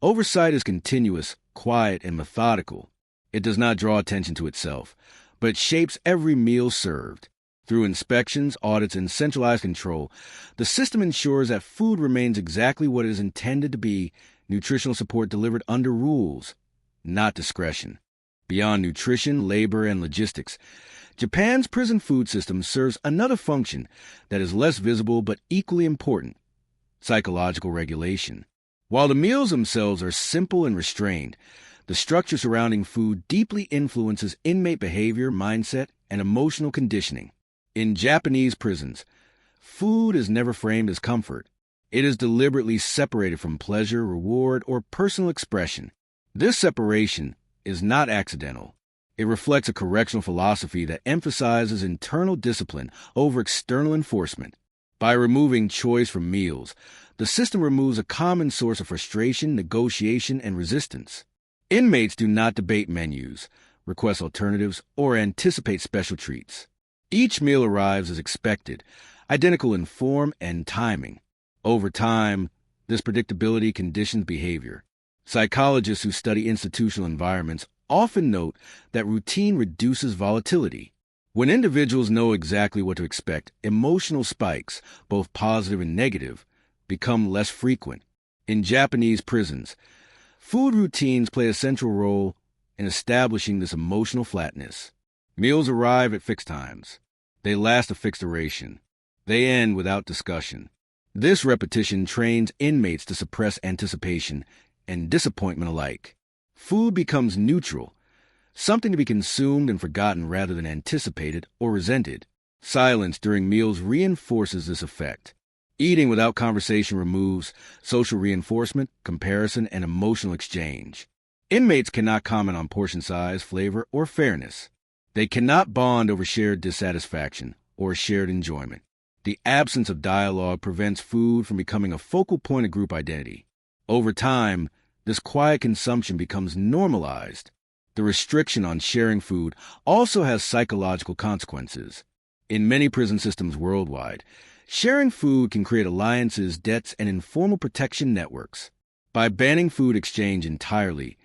oversight is continuous, quiet, and methodical. It does not draw attention to itself, but it shapes every meal served. Through inspections, audits, and centralized control, the system ensures that food remains exactly what it is intended to be, nutritional support delivered under rules, not discretion. Beyond nutrition, labor, and logistics, Japan's prison food system serves another function that is less visible but equally important: psychological regulation. While the meals themselves are simple and restrained, the structure surrounding food deeply influences inmate behavior, mindset, and emotional conditioning. In Japanese prisons, food is never framed as comfort. It is deliberately separated from pleasure, reward, or personal expression. This separation is not accidental. It reflects a correctional philosophy that emphasizes internal discipline over external enforcement. By removing choice from meals, the system removes a common source of frustration, negotiation, and resistance. Inmates do not debate menus, request alternatives, or anticipate special treats. Each meal arrives as expected, identical in form and timing. Over time, this predictability conditions behavior. Psychologists who study institutional environments often note that routine reduces volatility. When individuals know exactly what to expect, emotional spikes, both positive and negative, become less frequent. In Japanese prisons, food routines play a central role in establishing this emotional flatness. Meals arrive at fixed times. They last a fixed duration. They end without discussion. This repetition trains inmates to suppress anticipation and disappointment alike. Food becomes neutral, something to be consumed and forgotten rather than anticipated or resented. Silence during meals reinforces this effect. Eating without conversation removes social reinforcement, comparison, and emotional exchange. Inmates cannot comment on portion size, flavor, or fairness. They cannot bond over shared dissatisfaction or shared enjoyment. The absence of dialogue prevents food from becoming a focal point of group identity. Over time, this quiet consumption becomes normalized. The restriction on sharing food also has psychological consequences. In many prison systems worldwide, sharing food can create alliances, debts, and informal protection networks. By banning food exchange entirely,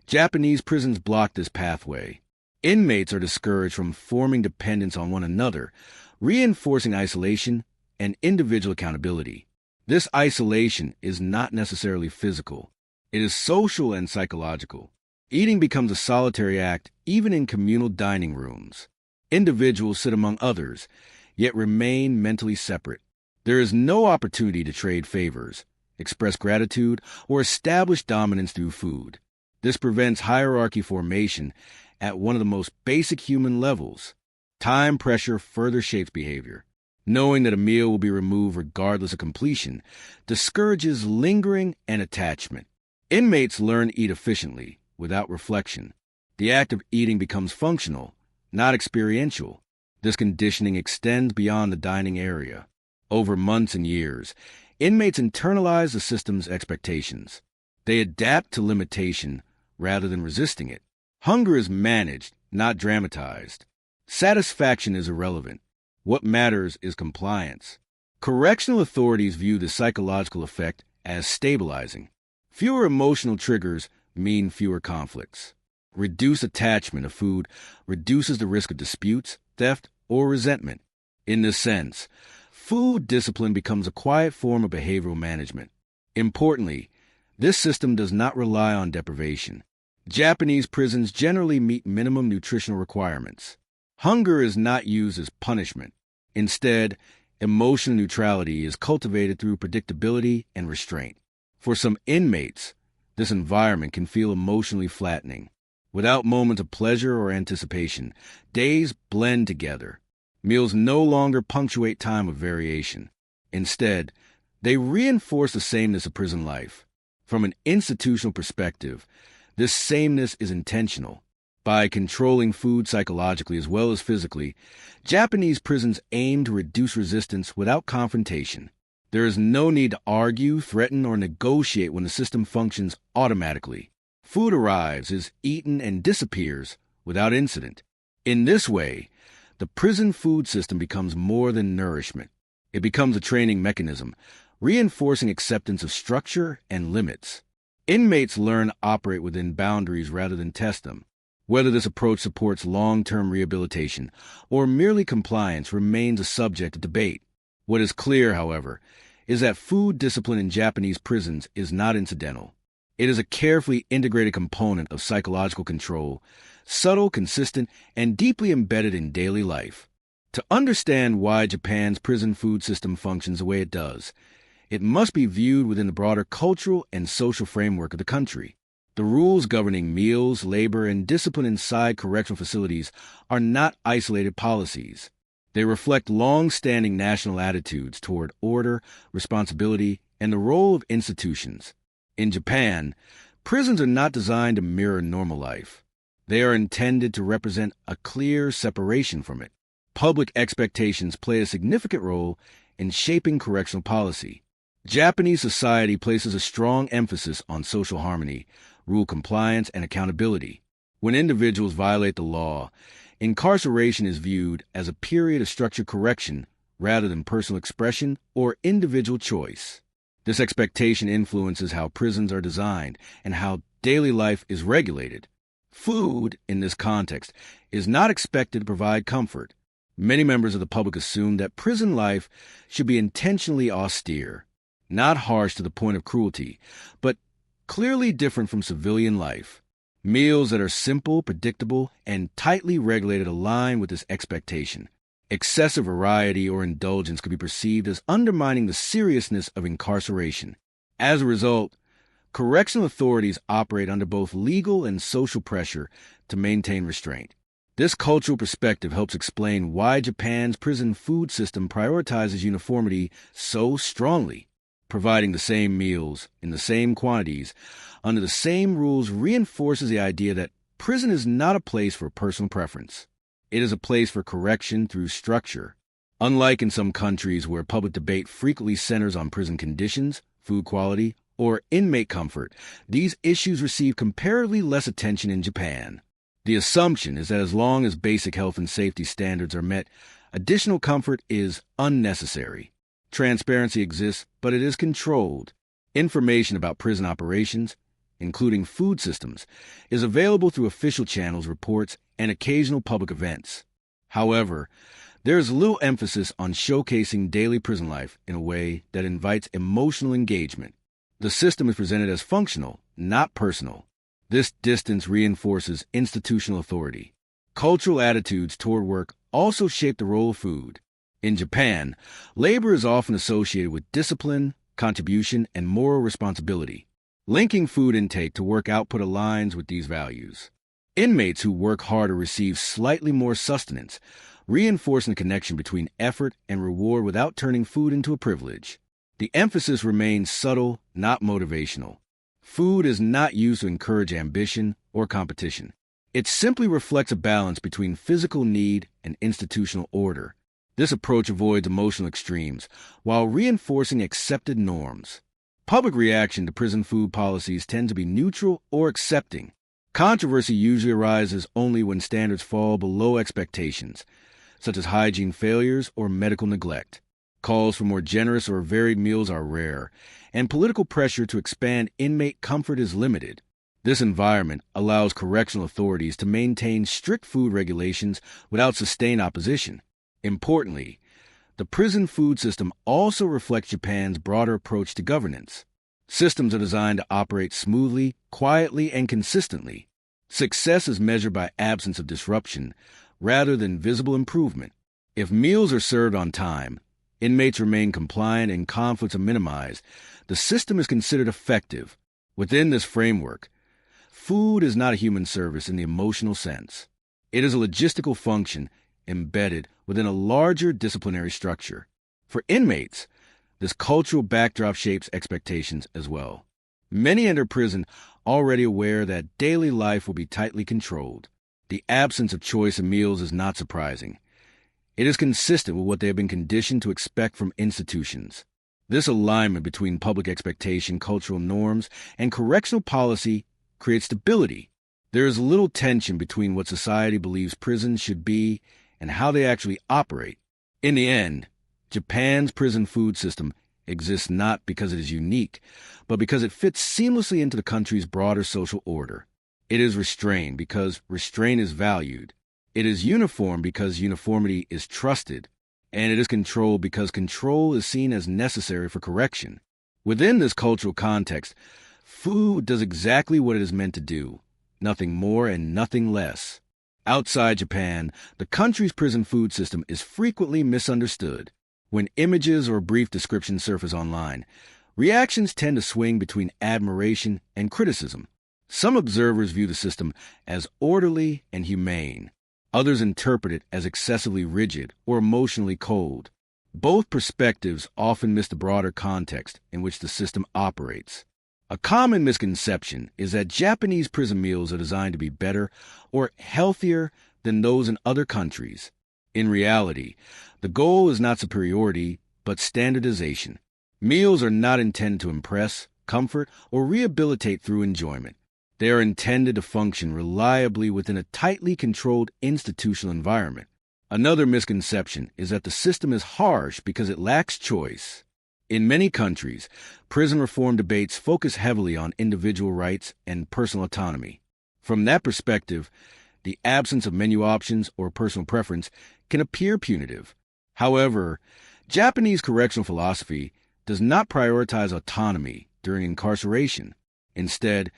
Japanese prisons block this pathway. Inmates are discouraged from forming dependence on one another, reinforcing isolation and individual accountability. This isolation is not necessarily physical. It is social and psychological. Eating becomes a solitary act even in communal dining rooms. Individuals sit among others, yet remain mentally separate. There is no opportunity to trade favors, express gratitude, or establish dominance through food. This prevents hierarchy formation at one of the most basic human levels. Time pressure further shapes behavior. Knowing that a meal will be removed regardless of completion discourages lingering and attachment. Inmates learn to eat efficiently, without reflection. The act of eating becomes functional, not experiential. This conditioning extends beyond the dining area. Over months and years, inmates internalize the system's expectations. They adapt to limitation rather than resisting it. Hunger is managed, not dramatized. Satisfaction is irrelevant. What matters is compliance. Correctional authorities view the psychological effect as stabilizing. Fewer emotional triggers mean fewer conflicts. Reduced attachment of food reduces the risk of disputes, theft, or resentment. In this sense, food discipline becomes a quiet form of behavioral management. Importantly, this system does not rely on deprivation. Japanese prisons generally meet minimum nutritional requirements. Hunger is not used as punishment. Instead, emotional neutrality is cultivated through predictability and restraint. For some inmates, this environment can feel emotionally flattening. Without moments of pleasure or anticipation, days blend together. Meals no longer punctuate time of variation. Instead, they reinforce the sameness of prison life. From an institutional perspective, this sameness is intentional. By controlling food psychologically as well as physically, Japanese prisons aim to reduce resistance without confrontation. There is no need to argue, threaten, or negotiate when the system functions automatically. Food arrives, is eaten, and disappears without incident. In this way, the prison food system becomes more than nourishment. It becomes a training mechanism, reinforcing acceptance of structure and limits. Inmates learn to operate within boundaries rather than test them. Whether this approach supports long-term rehabilitation or merely compliance remains a subject of debate. What is clear, however, is that food discipline in Japanese prisons is not incidental. It is a carefully integrated component of psychological control, subtle, consistent, and deeply embedded in daily life. To understand why Japan's prison food system functions the way it does, it must be viewed within the broader cultural and social framework of the country. The rules governing meals, labor, and discipline inside correctional facilities are not isolated policies. They reflect long-standing national attitudes toward order, responsibility, and the role of institutions. In Japan, prisons are not designed to mirror normal life. They are intended to represent a clear separation from it. Public expectations play a significant role in shaping correctional policy. Japanese society places a strong emphasis on social harmony, rule compliance, and accountability. When individuals violate the law, incarceration is viewed as a period of structured correction rather than personal expression or individual choice. This expectation influences how prisons are designed and how daily life is regulated. Food, in this context, is not expected to provide comfort. Many members of the public assume that prison life should be intentionally austere, not harsh to the point of cruelty, but clearly different from civilian life. Meals that are simple, predictable, and tightly regulated align with this expectation. Excessive variety or indulgence could be perceived as undermining the seriousness of incarceration. As a result, correctional authorities operate under both legal and social pressure to maintain restraint. This cultural perspective helps explain why Japan's prison food system prioritizes uniformity so strongly. Providing the same meals in the same quantities under the same rules reinforces the idea that prison is not a place for personal preference. It is a place for correction through structure. Unlike in some countries where public debate frequently centers on prison conditions, food quality, or inmate comfort, these issues receive comparatively less attention in Japan. The assumption is that as long as basic health and safety standards are met, additional comfort is unnecessary. Transparency exists, but it is controlled. Information about prison operations, including food systems, is available through official channels, reports, and occasional public events. However, there is little emphasis on showcasing daily prison life in a way that invites emotional engagement. The system is presented as functional, not personal. This distance reinforces institutional authority. Cultural attitudes toward work also shape the role of food. In Japan, labor is often associated with discipline, contribution, and moral responsibility. Linking food intake to work output aligns with these values. Inmates who work harder receive slightly more sustenance, reinforcing the connection between effort and reward without turning food into a privilege. The emphasis remains subtle, not motivational. Food is not used to encourage ambition or competition. It simply reflects a balance between physical need and institutional order. This approach avoids emotional extremes while reinforcing accepted norms. Public reaction to prison food policies tend to be neutral or accepting. Controversy usually arises only when standards fall below expectations, such as hygiene failures or medical neglect. Calls for more generous or varied meals are rare, and political pressure to expand inmate comfort is limited. This environment allows correctional authorities to maintain strict food regulations without sustained opposition. Importantly, the prison food system also reflects Japan's broader approach to governance. Systems are designed to operate smoothly, quietly, and consistently. Success is measured by absence of disruption rather than visible improvement. If meals are served on time, inmates remain compliant, and conflicts are minimized, the system is considered effective. Within this framework, food is not a human service in the emotional sense. It is a logistical function embedded within a larger disciplinary structure. For inmates, this cultural backdrop shapes expectations as well. Many enter prison already aware that daily life will be tightly controlled. The absence of choice in meals is not surprising. It is consistent with what they have been conditioned to expect from institutions. This alignment between public expectation, cultural norms, and correctional policy creates stability. There is little tension between what society believes prisons should be and how they actually operate. In the end, Japan's prison food system exists not because it is unique, but because it fits seamlessly into the country's broader social order. It is restrained because restraint is valued. It is uniform because uniformity is trusted. And it is controlled because control is seen as necessary for correction. Within this cultural context, Food does exactly what it is meant to do, nothing more and nothing less. Outside Japan, the country's prison food system is frequently misunderstood. When images or brief descriptions surface online, reactions tend to swing between admiration and criticism. Some observers view the system as orderly and humane. Others interpret it as excessively rigid or emotionally cold. Both perspectives often miss the broader context in which the system operates. A common misconception is that Japanese prison meals are designed to be better or healthier than those in other countries. In reality, the goal is not superiority, but standardization. Meals are not intended to impress, comfort, or rehabilitate through enjoyment. They are intended to function reliably within a tightly controlled institutional environment. Another misconception is that the system is harsh because it lacks choice. In many countries, prison reform debates focus heavily on individual rights and personal autonomy. From that perspective, the absence of menu options or personal preference can appear punitive. However, Japanese correctional philosophy does not prioritize autonomy during incarceration. Instead,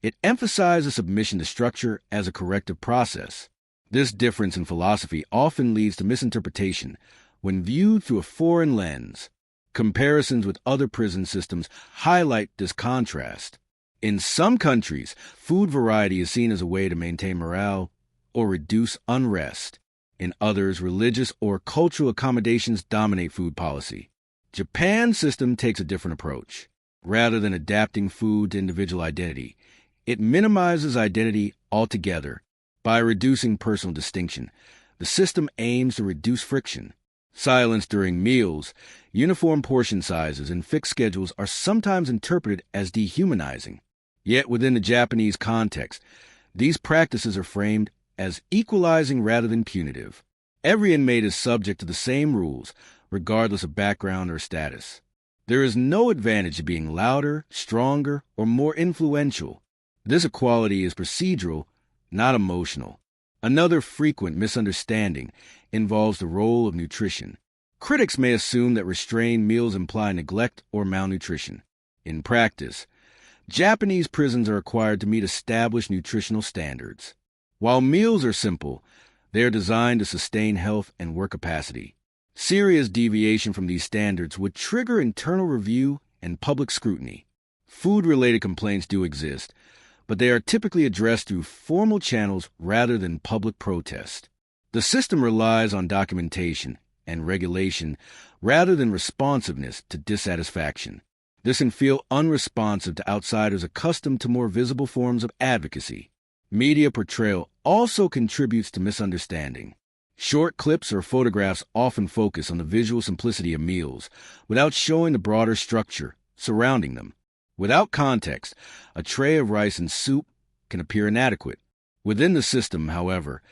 it emphasizes submission to structure as a corrective process. This difference in philosophy often leads to misinterpretation when viewed through a foreign lens. Comparisons with other prison systems highlight this contrast. In some countries, food variety is seen as a way to maintain morale or reduce unrest. In others, religious or cultural accommodations dominate food policy. Japan's system takes a different approach. Rather than adapting food to individual identity, it minimizes identity altogether. By reducing personal distinction, the system aims to reduce friction. Silence during meals, uniform portion sizes, and fixed schedules are sometimes interpreted as dehumanizing. Yet within the Japanese context, these practices are framed as equalizing rather than punitive. Every inmate is subject to the same rules, regardless of background or status. There is no advantage to being louder, stronger, or more influential. This equality is procedural, not emotional. Another frequent misunderstanding involves the role of nutrition. Critics may assume that restrained meals imply neglect or malnutrition. In practice, Japanese prisons are required to meet established nutritional standards. While meals are simple, they are designed to sustain health and work capacity. Serious deviation from these standards would trigger internal review and public scrutiny. Food-related complaints do exist, but they are typically addressed through formal channels rather than public protest. The system relies on documentation and regulation rather than responsiveness to dissatisfaction. This can feel unresponsive to outsiders accustomed to more visible forms of advocacy. Media portrayal also contributes to misunderstanding. Short clips or photographs often focus on the visual simplicity of meals without showing the broader structure surrounding them. Without context, a tray of rice and soup can appear inadequate. Within the system, however,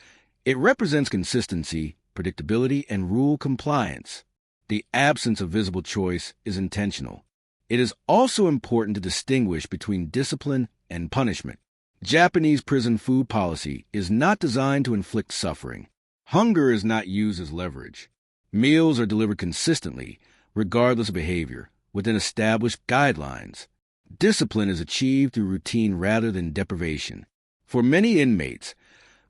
it represents consistency, predictability, and rule compliance. The absence of visible choice is intentional. It is also important to distinguish between discipline and punishment. Japanese prison food policy is not designed to inflict suffering. Hunger is not used as leverage. Meals are delivered consistently, regardless of behavior, within established guidelines. Discipline is achieved through routine rather than deprivation. For many inmates,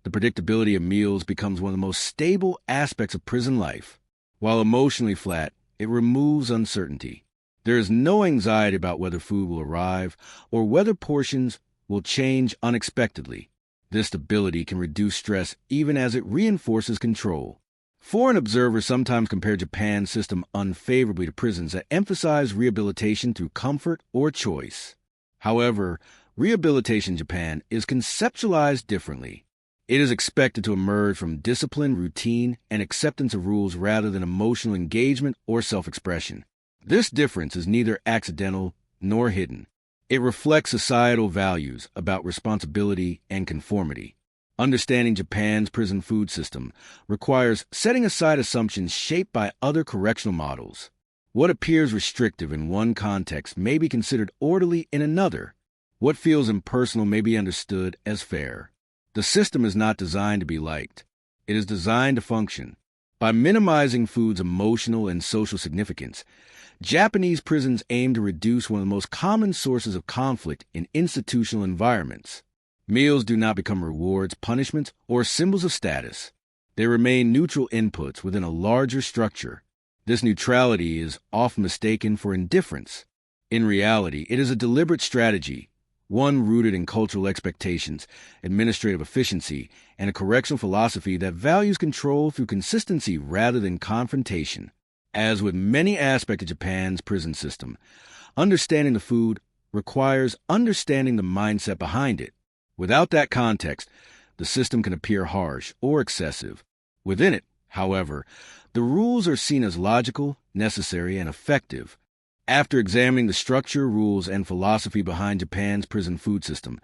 the predictability of meals becomes one of the most stable aspects of prison life. While emotionally flat, it removes uncertainty. There is no anxiety about whether food will arrive or whether portions will change unexpectedly. This stability can reduce stress even as it reinforces control. Foreign observers sometimes compare Japan's system unfavorably to prisons that emphasize rehabilitation through comfort or choice. However, rehabilitation in Japan is conceptualized differently. It is expected to emerge from discipline, routine, and acceptance of rules rather than emotional engagement or self-expression. This difference is neither accidental nor hidden. It reflects societal values about responsibility and conformity. Understanding Japan's prison food system requires setting aside assumptions shaped by other correctional models. What appears restrictive in one context may be considered orderly in another. What feels impersonal may be understood as fair. The system is not designed to be liked. It is designed to function. By minimizing food's emotional and social significance, Japanese prisons aim to reduce one of the most common sources of conflict in institutional environments. Meals do not become rewards, punishments, or symbols of status. They remain neutral inputs within a larger structure. This neutrality is often mistaken for indifference. In reality, it is a deliberate strategy, one rooted in cultural expectations, administrative efficiency, and a correctional philosophy that values control through consistency rather than confrontation. As with many aspects of Japan's prison system, understanding the food requires understanding the mindset behind it. Without that context, the system can appear harsh or excessive. Within it, however, the rules are seen as logical, necessary, and effective. After examining the structure, rules, and philosophy behind Japan's prison food system,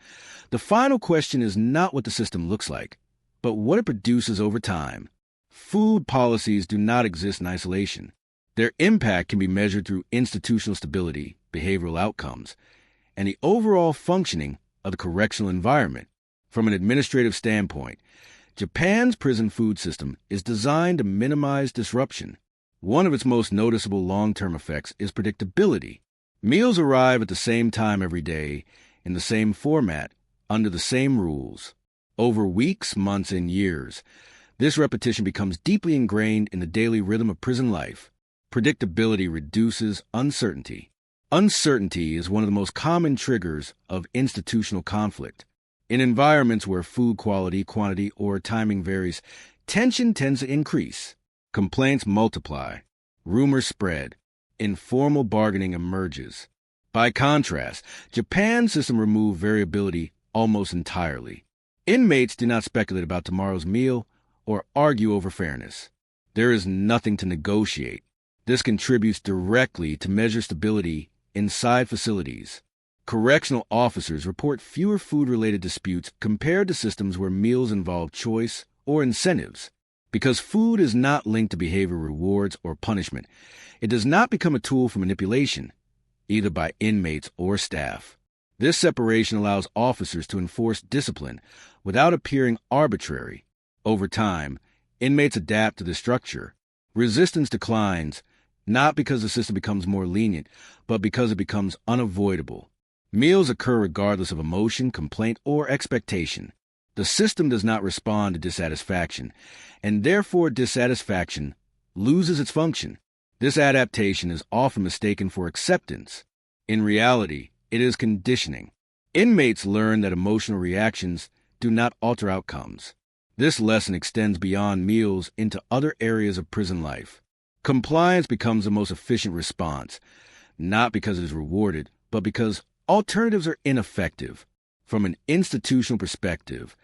the final question is not what the system looks like, but what it produces over time. Food policies do not exist in isolation. Their impact can be measured through institutional stability, behavioral outcomes, and the overall functioning of the correctional environment. From an administrative standpoint, Japan's prison food system is designed to minimize disruption. One of its most noticeable long-term effects is predictability. Meals arrive at the same time every day, in the same format, under the same rules. Over weeks, months, and years, this repetition becomes deeply ingrained in the daily rhythm of prison life. Predictability reduces uncertainty. Uncertainty is one of the most common triggers of institutional conflict. In environments where food quality, quantity, or timing varies, tension tends to increase. Complaints multiply. Rumors spread. Informal bargaining emerges. By contrast, Japan's system removes variability almost entirely. Inmates do not speculate about tomorrow's meal or argue over fairness. There is nothing to negotiate. This contributes directly to measure stability inside facilities. Correctional officers report fewer food-related disputes compared to systems where meals involve choice or incentives. Because food is not linked to behavior rewards or punishment, it does not become a tool for manipulation, either by inmates or staff. This separation allows officers to enforce discipline without appearing arbitrary. Over time, inmates adapt to the structure. Resistance declines, not because the system becomes more lenient, but because it becomes unavoidable. Meals occur regardless of emotion, complaint, or expectation. The system does not respond to dissatisfaction, and therefore dissatisfaction loses its function. This adaptation is often mistaken for acceptance. In reality, it is conditioning. Inmates learn that emotional reactions do not alter outcomes. This lesson extends beyond meals into other areas of prison life. Compliance becomes the most efficient response, not because it is rewarded, but because alternatives are ineffective. From an institutional perspective,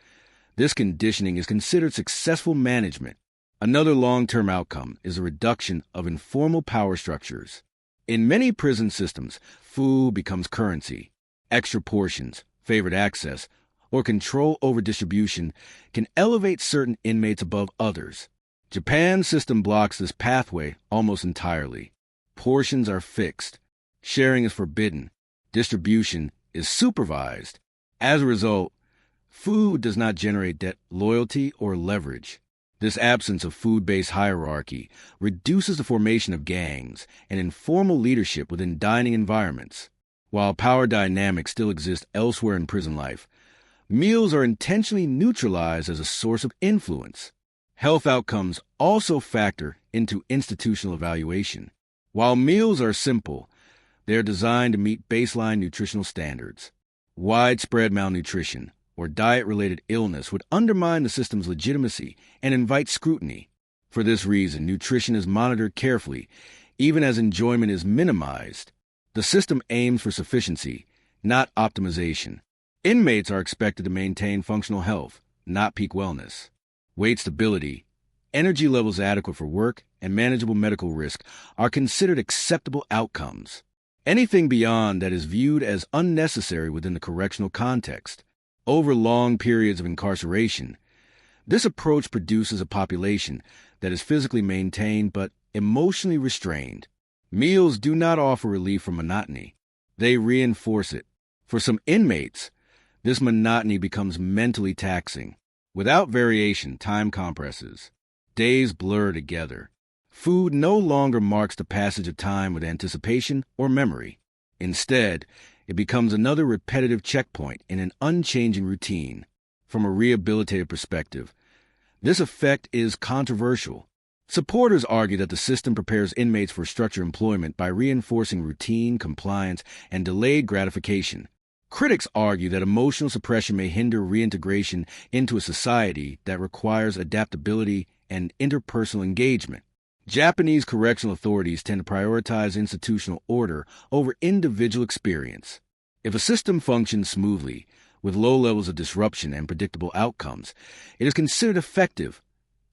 this conditioning is considered successful management. Another long-term outcome is a reduction of informal power structures. In many prison systems, food becomes currency. Extra portions, favored access, or control over distribution can elevate certain inmates above others. Japan's system blocks this pathway almost entirely. Portions are fixed. Sharing is forbidden. Distribution is supervised. As a result, food does not generate loyalty or leverage. This absence of food-based hierarchy reduces the formation of gangs and informal leadership within dining environments. While power dynamics still exist elsewhere in prison life, meals are intentionally neutralized as a source of influence. Health outcomes also factor into institutional evaluation. While meals are simple, they are designed to meet baseline nutritional standards. Widespread malnutrition or diet-related illness would undermine the system's legitimacy and invite scrutiny. For this reason, nutrition is monitored carefully, even as enjoyment is minimized. The system aims for sufficiency, not optimization. Inmates are expected to maintain functional health, not peak wellness. Weight stability, energy levels adequate for work, and manageable medical risk are considered acceptable outcomes. Anything beyond that is viewed as unnecessary within the correctional context. Over long periods of incarceration, this approach produces a population that is physically maintained but emotionally restrained. Meals do not offer relief from monotony. They reinforce it. For some inmates, this monotony becomes mentally taxing. Without variation, time compresses. Days blur together. Food no longer marks the passage of time with anticipation or memory. Instead, it becomes another repetitive checkpoint in an unchanging routine. From a rehabilitative perspective, this effect is controversial. Supporters argue that the system prepares inmates for structured employment by reinforcing routine, compliance, and delayed gratification. Critics argue that emotional suppression may hinder reintegration into a society that requires adaptability and interpersonal engagement. Japanese correctional authorities tend to prioritize institutional order over individual experience. If a system functions smoothly, with low levels of disruption and predictable outcomes, it is considered effective,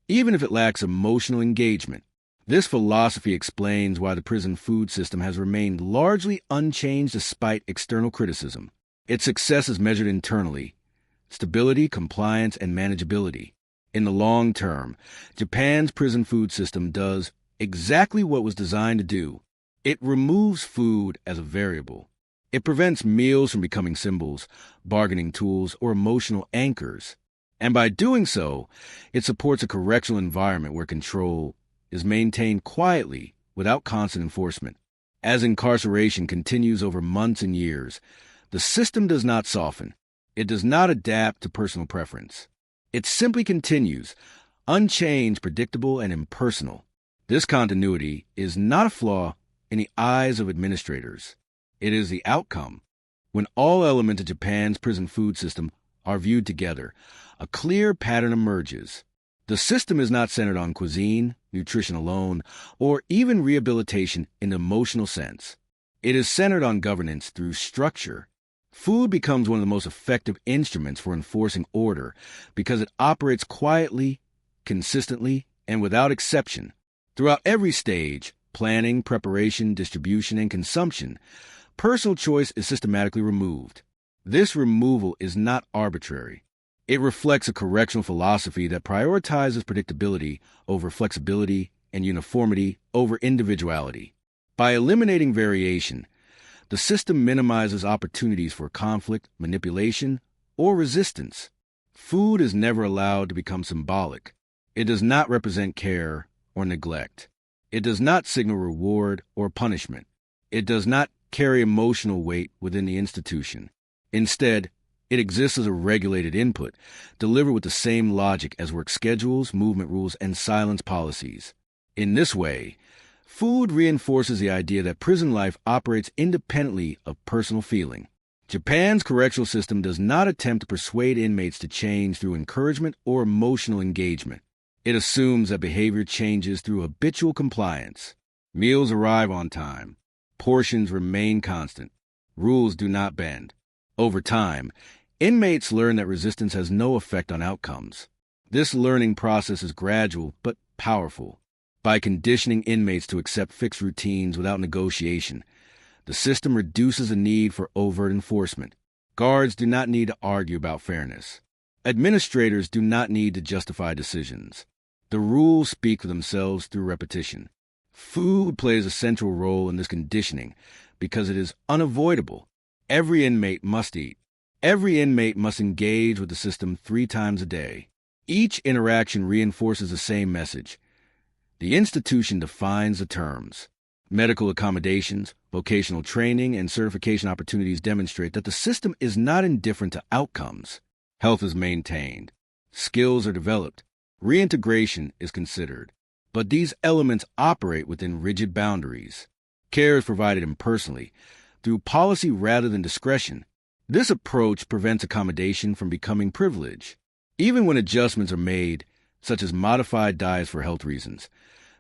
even if it lacks emotional engagement. This philosophy explains why the prison food system has remained largely unchanged despite external criticism. Its success is measured internally: stability, compliance, and manageability. In the long term, Japan's prison food system does exactly what it was designed to do. It removes food as a variable. It prevents meals from becoming symbols, bargaining tools, or emotional anchors. And by doing so, it supports a correctional environment where control is maintained quietly without constant enforcement. As incarceration continues over months and years, the system does not soften. It does not adapt to personal preference. It simply continues, unchanged, predictable, and impersonal. This continuity is not a flaw in the eyes of administrators. It is the outcome. When all elements of Japan's prison food system are viewed together, a clear pattern emerges. The system is not centered on cuisine, nutrition alone, or even rehabilitation in the emotional sense. It is centered on governance through structure. Food becomes one of the most effective instruments for enforcing order because it operates quietly, consistently, and without exception. Throughout every stage, planning, preparation, distribution, and consumption, personal choice is systematically removed. This removal is not arbitrary. It reflects a correctional philosophy that prioritizes predictability over flexibility and uniformity over individuality. By eliminating variation, the system minimizes opportunities for conflict, manipulation, or resistance. Food is never allowed to become symbolic. It does not represent care or neglect. It does not signal reward or punishment. It does not carry emotional weight within the institution. Instead, it exists as a regulated input, delivered with the same logic as work schedules, movement rules, and silence policies. In this way, food reinforces the idea that prison life operates independently of personal feeling. Japan's correctional system does not attempt to persuade inmates to change through encouragement or emotional engagement. It assumes that behavior changes through habitual compliance. Meals arrive on time. Portions remain constant. Rules do not bend. Over time, inmates learn that resistance has no effect on outcomes. This learning process is gradual but powerful. By conditioning inmates to accept fixed routines without negotiation, the system reduces the need for overt enforcement. Guards do not need to argue about fairness. Administrators do not need to justify decisions. The rules speak for themselves through repetition. Food plays a central role in this conditioning because it is unavoidable. Every inmate must eat. Every inmate must engage with the system 3 times a day. Each interaction reinforces the same message. The institution defines the terms. Medical accommodations, vocational training, and certification opportunities demonstrate that the system is not indifferent to outcomes. Health is maintained. Skills are developed. Reintegration is considered. But these elements operate within rigid boundaries. Care is provided impersonally, through policy rather than discretion. This approach prevents accommodation from becoming privilege. Even when adjustments are made, such as modified diets for health reasons,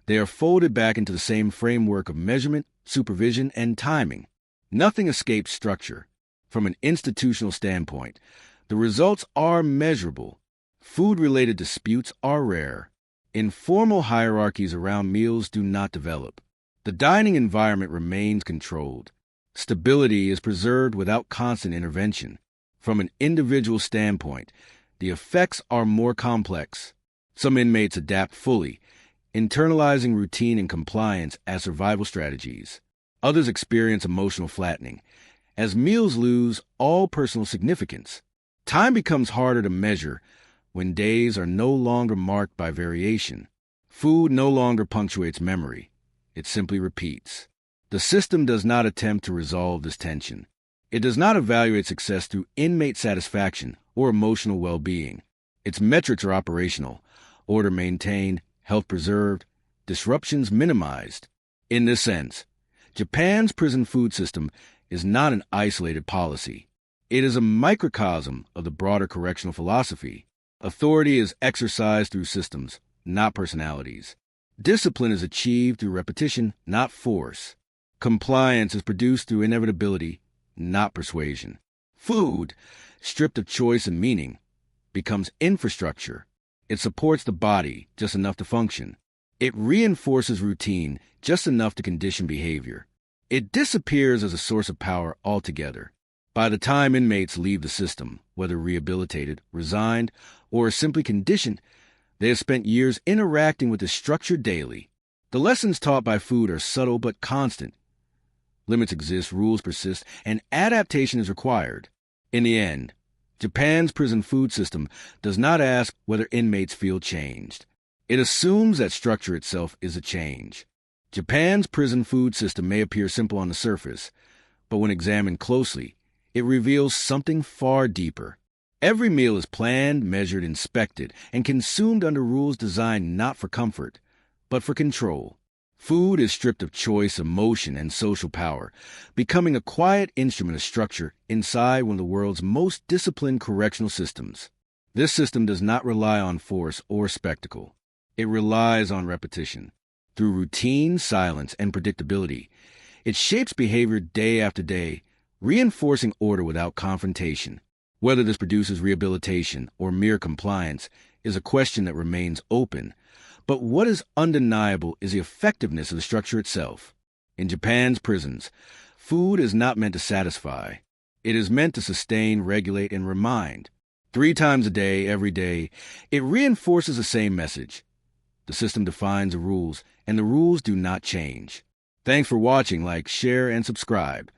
they are folded back into the same framework of measurement, supervision, and timing. Nothing escapes structure. From an institutional standpoint, the results are measurable. Food-related disputes are rare. Informal hierarchies around meals do not develop. The dining environment remains controlled. Stability is preserved without constant intervention. From an individual standpoint, the effects are more complex. Some inmates adapt fully, internalizing routine and compliance as survival strategies. Others experience emotional flattening, as meals lose all personal significance. Time becomes harder to measure when days are no longer marked by variation. Food no longer punctuates memory. It simply repeats. The system does not attempt to resolve this tension. It does not evaluate success through inmate satisfaction or emotional well-being. Its metrics are operational: order maintained, health preserved, disruptions minimized. In this sense, Japan's prison food system is not an isolated policy. It is a microcosm of the broader correctional philosophy. Authority is exercised through systems, not personalities. Discipline is achieved through repetition, not force. Compliance is produced through inevitability, not persuasion. Food, stripped of choice and meaning, becomes infrastructure. It supports the body just enough to function. It reinforces routine just enough to condition behavior. It disappears as a source of power altogether. By the time inmates leave the system, whether rehabilitated, resigned, or simply conditioned, they have spent years interacting with the structure daily. The lessons taught by food are subtle but constant. Limits exist, rules persist, and adaptation is required. In the end, Japan's prison food system does not ask whether inmates feel changed. It assumes that structure itself is a change. Japan's prison food system may appear simple on the surface, but when examined closely, it reveals something far deeper. Every meal is planned, measured, inspected, and consumed under rules designed not for comfort, but for control. Food is stripped of choice, emotion, and social power, becoming a quiet instrument of structure inside one of the world's most disciplined correctional systems. This system does not rely on force or spectacle. It relies on repetition. Through routine, silence, and predictability, it shapes behavior day after day, reinforcing order without confrontation. Whether this produces rehabilitation or mere compliance is a question that remains open, but what is undeniable is the effectiveness of the structure itself. In Japan's prisons, food is not meant to satisfy. It is meant to sustain, regulate, and remind. 3 times a day, every day, it reinforces the same message. The system defines the rules, and the rules do not change. Thanks for watching. Like, share, and subscribe.